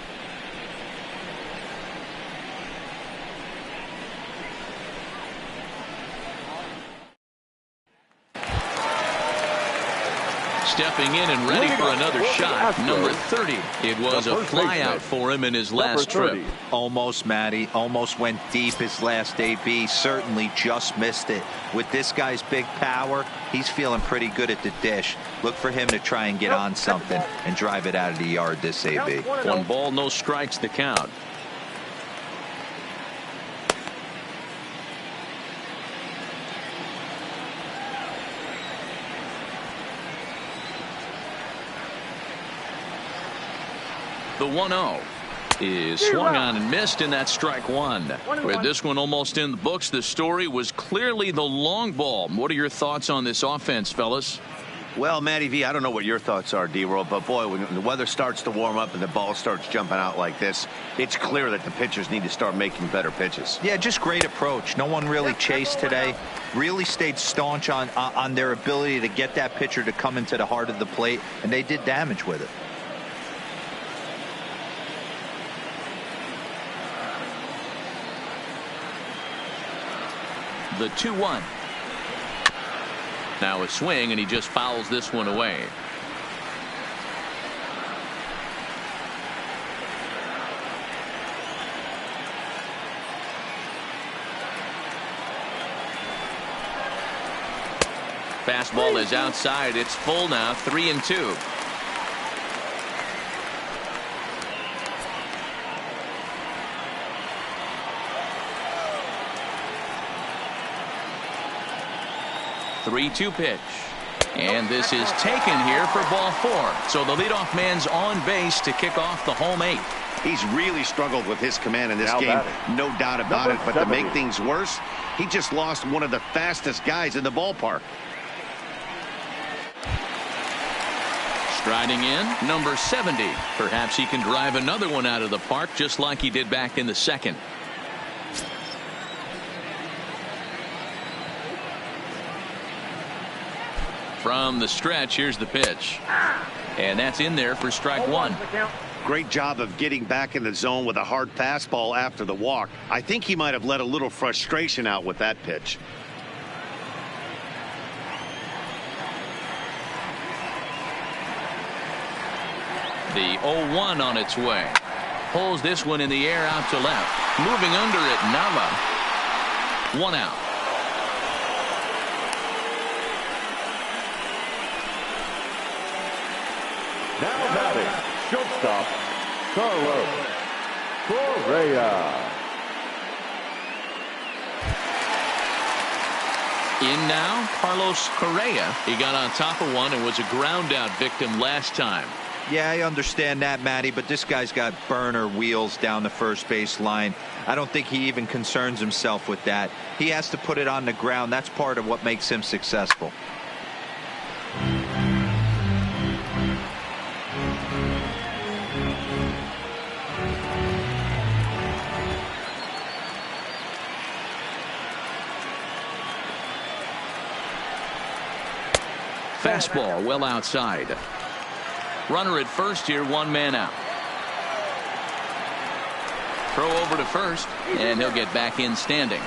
S1: Stepping in and ready for another shot. Number 30. It was a fly out for him in his last trip.
S4: Almost, Matty. Almost went deep his last AB. Certainly just missed it. With this guy's big power, he's feeling pretty good at the dish. Look for him to try and get on something and drive it out of the yard this AB.
S1: 1 ball, no strikes to count. The 1-0 is swung on and missed, and that's strike 1. With this one almost in the books, the story was clearly the long ball. What are your thoughts on this offense, fellas?
S2: Well, Matty V, I don't know what your thoughts are, D-Roll, but boy, when the weather starts to warm up and the ball starts jumping out like this, it's clear that the pitchers need to start making better pitches.
S4: Yeah, just great approach. No one really chased today. Really stayed staunch on their ability to get that pitcher to come into the heart of the plate, and they did damage with it.
S1: The 2-1. Now a swing, and he just fouls this one away. Fastball is outside. It's full now. 3-2. 3-2 pitch. And this is taken here for ball 4. So the leadoff man's on base to kick off the home 8th.
S2: He's really struggled with his command in this
S3: Now
S2: game,
S3: batting,
S2: no doubt about it. But to
S3: 70.
S2: make things worse, he just lost one of the fastest guys in the ballpark.
S1: Striding in, number 70. Perhaps he can drive another one out of the park just like he did back in the second. From the stretch, here's the pitch. And that's in there for strike 1.
S2: Great job of getting back in the zone with a hard fastball after the walk. I think he might have let a little frustration out with that pitch.
S1: The 0-1 on its way. Pulls this one in the air out to left. Moving under it, Nava. 1 out.
S3: Now batting, shortstop, Carlos Correa.
S1: In now, Carlos Correa. He got on top of one and was a ground out victim last time.
S4: Yeah, I understand that, Matty, but this guy's got burner wheels down the first base line. I don't think he even concerns himself with that. He has to put it on the ground. That's part of what makes him successful.
S1: Fastball well outside. Runner at first here, 1 man out. Throw over to first, and he'll get back in standing.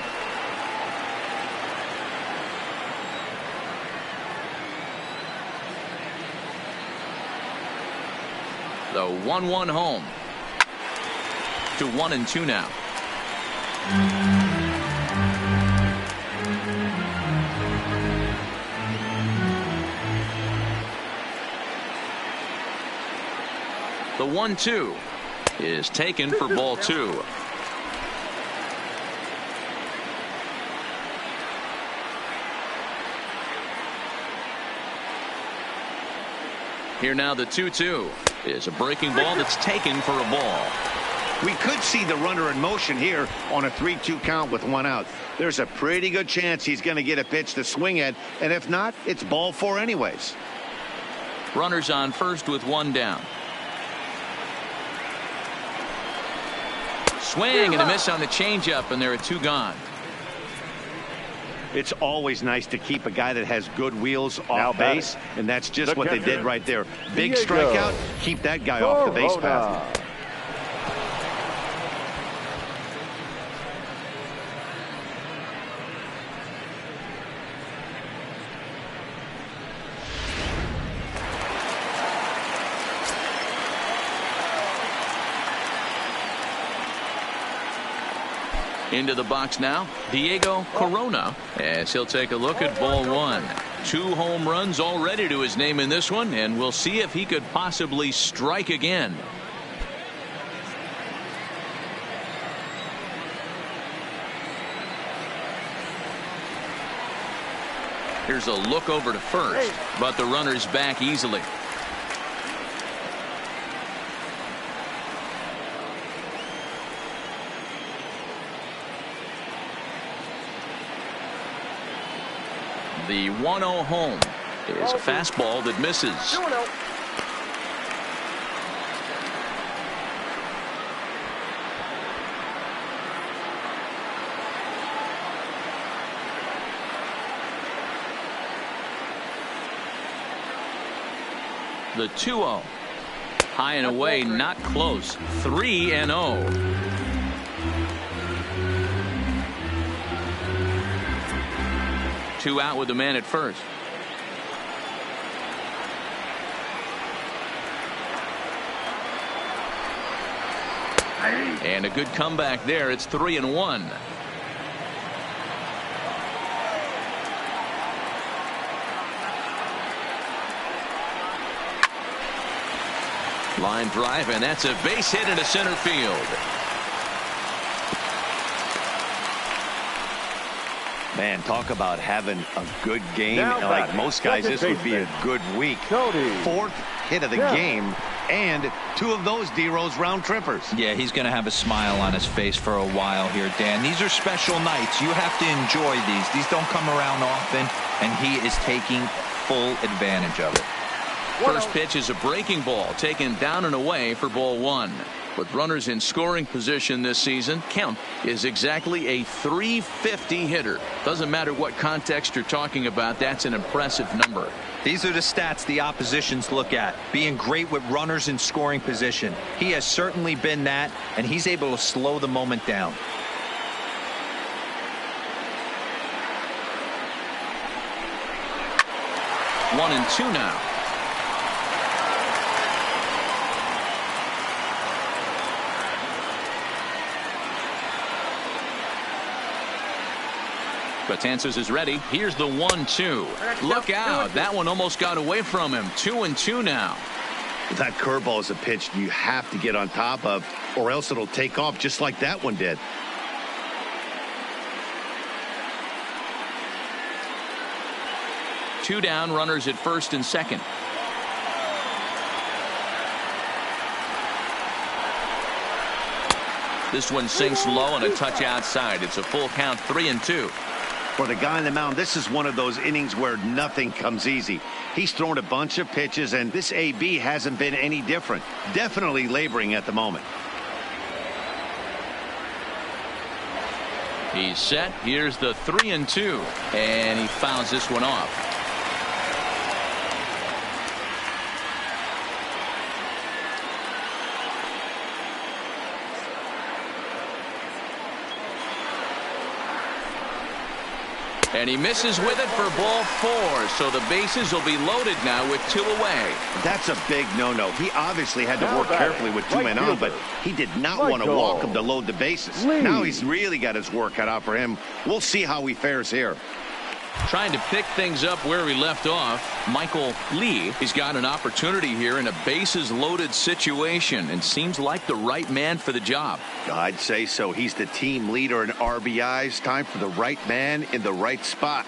S1: The 1-1 home. To 1-2 now. The 1-2 is taken for ball 2. Here now the 2-2 is a breaking ball that's taken for a ball.
S2: We could see the runner in motion here on a 3-2 count with 1 out. There's a pretty good chance he's going to get a pitch to swing at, and if not, it's ball 4 anyways.
S1: Runners on first with 1 down. Swing and a miss on the changeup, and there are 2 gone.
S2: It's always nice to keep a guy that has good wheels off base, and that's just what they did right there. Big strikeout, keep that guy off the base path.
S1: Into the box now, Diego Corona, as he'll take a look at ball 1. 2 home runs already to his name in this one, and we'll see if he could possibly strike again. Here's a look over to first, but the runner's back easily. The 1-0 home is a fastball that misses. The 2-0. High and away, not close. 3-0. Two out with the man at first. And a good comeback there. It's 3-1. Line drive, and that's a base hit into center field.
S2: Man, talk about having a good game.
S3: Now
S2: Like most guys, this would be a good week. Fourth hit of the game, and 2 of those D-Rose round trippers.
S4: Yeah, he's going to have a smile on his face for a while here, Dan. These are special nights. You have to enjoy these. These don't come around often, and he is taking full advantage of it.
S1: First pitch is a breaking ball taken down and away for ball 1. With runners in scoring position this season, Kemp is exactly a .350 hitter. Doesn't matter what context you're talking about, that's an impressive number.
S4: These are the stats the oppositions look at. Being great with runners in scoring position. He has certainly been that, and he's able to slow the moment down.
S1: One and two now. Betances is ready. Here's the 1-2. Look out. That one almost got away from him. 2-2 now.
S2: That curveball is a pitch you have to get on top of, or else it'll take off just like that one did.
S1: Two down, runners at first and second. This one sinks low and a touch outside. It's a full count, 3-2.
S2: For the guy on the mound, this is one of those innings where nothing comes easy. He's thrown a bunch of pitches, and this AB hasn't been any different. Definitely laboring at the moment.
S1: He's set. Here's the 3-2. And he fouls this one off. And he misses with it for ball 4. So the bases will be loaded now with 2 away.
S2: That's a big no-no. He obviously had to work carefully with 2 men on, but he did not want to walk him to load the bases. Now he's really got his work cut out for him. We'll see how he fares here.
S1: Trying to pick things up where we left off, Michael Lee. He's got an opportunity here in a bases loaded situation and seems like the right man for the job.
S2: I'd say so. He's the team leader in RBIs. Time for the right man in the right spot.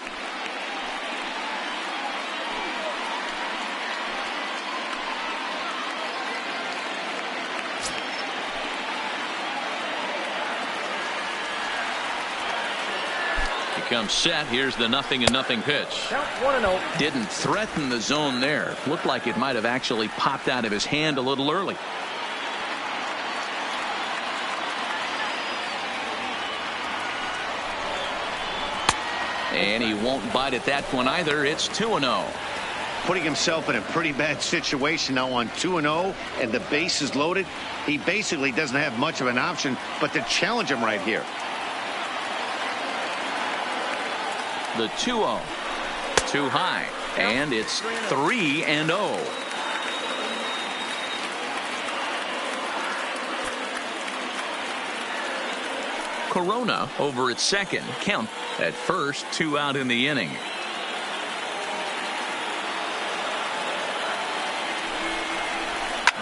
S1: Comes set. Here's the 0-0 pitch.
S5: Count 1-0.
S1: Didn't threaten the zone there. Looked like it might have actually popped out of his hand a little early. And he won't bite at that one either. It's 2-0.
S2: Putting himself in a pretty bad situation now on 2-0 and the base is loaded. He basically doesn't have much of an option but to challenge him right here.
S1: The 2-0. Too high. And it's 3-0. Corona over at second. Kemp at first. 2 out in the inning.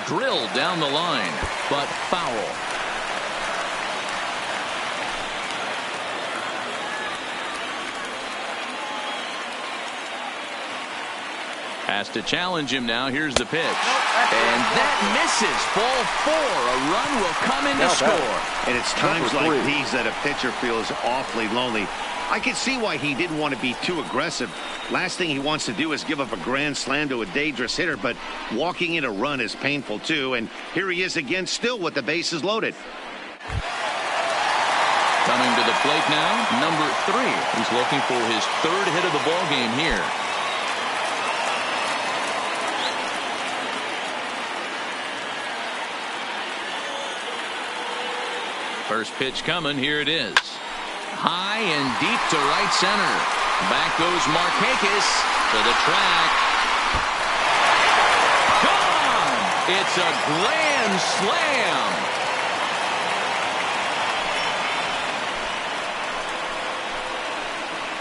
S1: Drilled down the line, but foul. Has to challenge him now. Here's the pitch. And that misses. Ball 4. A run will come in to score.
S2: And it's times like these that a pitcher feels awfully lonely. I can see why he didn't want to be too aggressive. Last thing he wants to do is give up a grand slam to a dangerous hitter, but walking in a run is painful too. And here he is again, still with the bases loaded.
S1: Coming to the plate now, number 3. He's looking for his 3rd hit of the ball game here. First pitch coming. Here it is. High and deep to right center. Back goes Markakis to the track. Gone! It's a grand slam.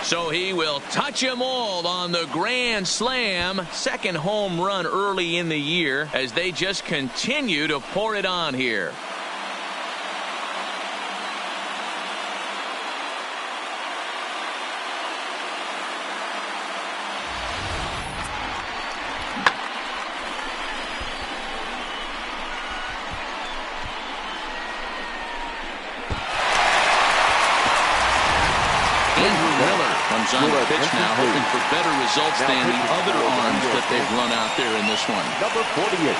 S1: So he will touch them all on the grand slam. Second home run early in the year as they just continue to pour it on here. for better results than the other arms that they've run out there in this one.
S3: Number 48,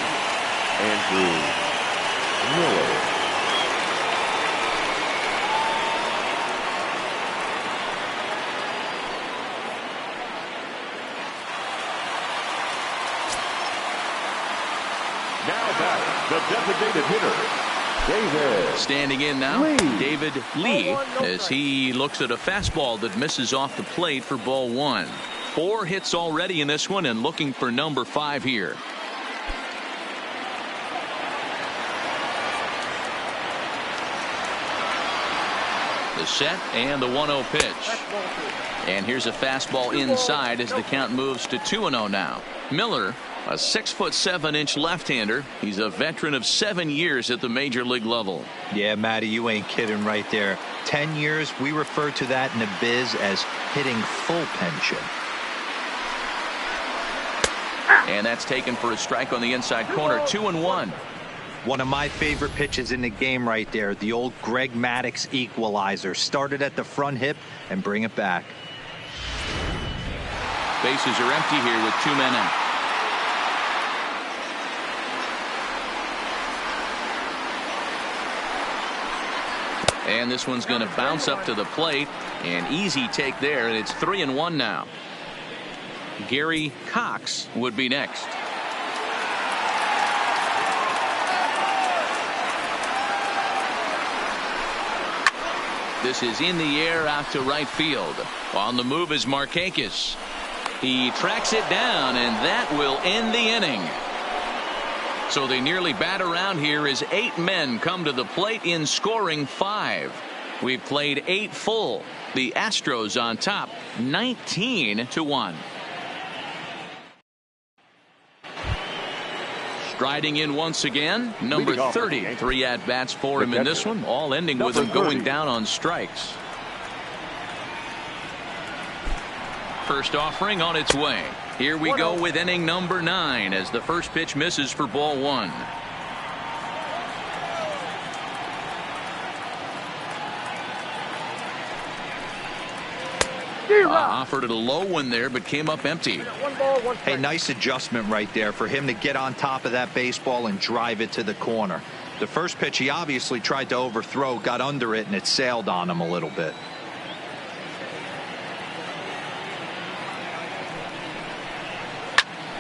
S3: Andrew Miller. Now back, the designated hitter, David.
S1: Standing in now,
S3: Lee.
S1: David Lee, as he looks at a fastball that misses off the plate for ball 1. 4 hits already in this one and looking for number 5 here. The set and the 1-0 pitch. And here's a fastball inside as the count moves to 2-0 now. Miller, a 6'7" left-hander. He's a veteran of 7 years at the major league level.
S4: Yeah, Matty, you ain't kidding right there. 10 years, we refer to that in the biz as hitting full pension.
S1: And that's taken for a strike on the inside corner. 2-1.
S4: One of my favorite pitches in the game right there. The old Greg Maddux equalizer. Started at the front hip and bring it back.
S1: Bases are empty here with 2 men out. And this one's going to bounce up to the plate. An easy take there, and it's 3-1 now. Gary Cox would be next. This is in the air out to right field. On the move is Markakis. He tracks it down, and that will end the inning. So they nearly bat around here as 8 men come to the plate in scoring 5. We've played 8 full. The Astros on top 19-1. Striding in once again, number 30. 3 at-bats for him in this one, all ending with him going down on strikes. First offering on its way. Here we go with inning number 9 as the first pitch misses for ball 1. Offered it a low one there, but came up empty.
S4: Hey, nice adjustment right there for him to get on top of that baseball and drive it to the corner. The first pitch he obviously tried to overthrow, got under it, and it sailed on him a little bit.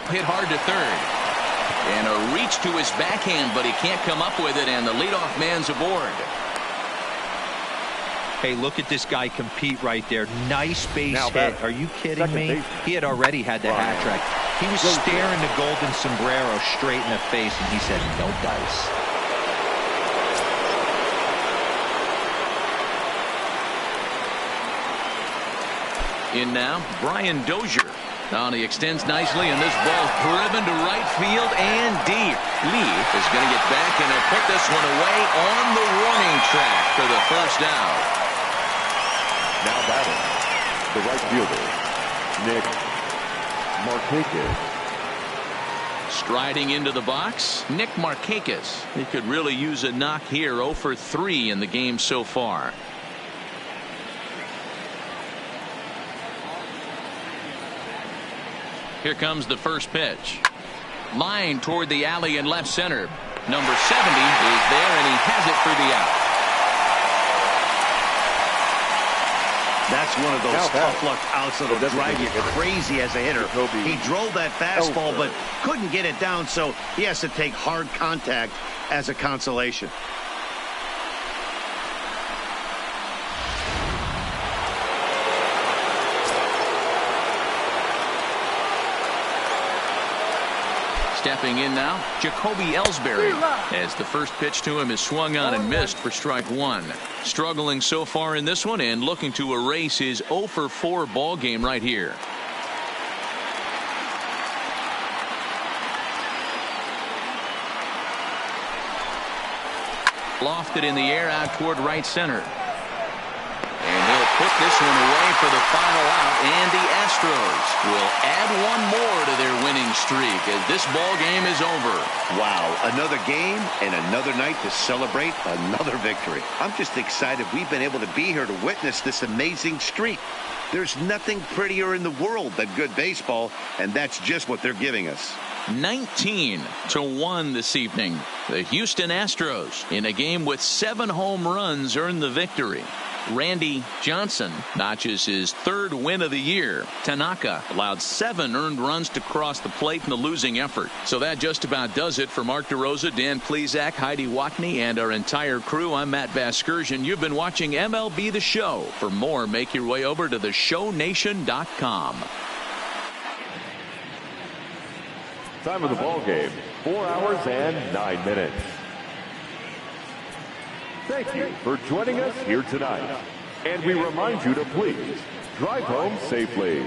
S1: Hit hard to third. And a reach to his backhand, but he can't come up with it, and the leadoff man's aboard.
S4: Hey, look at this guy compete right there. Nice base hit. Are you kidding me? He had already had the hat trick. He was staring the golden sombrero straight in the face, and he said, no dice.
S1: In now, Brian Dozier. Now he extends nicely, and this ball's driven to right field and deep. Lee is going to get back, and he'll put this one away on the warning track for the first out.
S3: Now batting, the right fielder, Nick Markakis.
S1: Striding into the box, Nick Markakis. He could really use a knock here. 0 for 3 in the game so far. Here comes the first pitch. Line toward the alley in left center. Number 70 is there, and he has it for the out.
S2: That's one of those tough luck outs that'll drive you crazy as a hitter. He drove that fastball, but couldn't get it down, so he has to take hard contact as a consolation.
S1: Stepping in now, Jacoby Ellsbury, as the first pitch to him is swung on and missed for strike 1. Struggling so far in this one and looking to erase his 0 for 4 ball game right here. Lofted in the air out toward right center. And he'll put this one away for the final out, and the Astros will add one more to their winning streak as this ball game is over.
S2: Wow, another game and another night to celebrate another victory. I'm just excited we've been able to be here to witness this amazing streak. There's nothing prettier in the world than good baseball, and that's just what they're giving us.
S1: 19-1 this evening. The Houston Astros, in a game with 7 home runs, earned the victory. Randy Johnson notches his 3rd win of the year. Tanaka allowed 7 earned runs to cross the plate in the losing effort. So that just about does it for Mark DeRosa, Dan Plesac, Heidi Watney, and our entire crew. I'm Matt Vasgersian. You've been watching MLB The Show. For more, make your way over to theshownation.com.
S3: Time of the ball game, 4 hours and 9 minutes. Thank you for joining us here tonight. And we remind you to please drive home safely.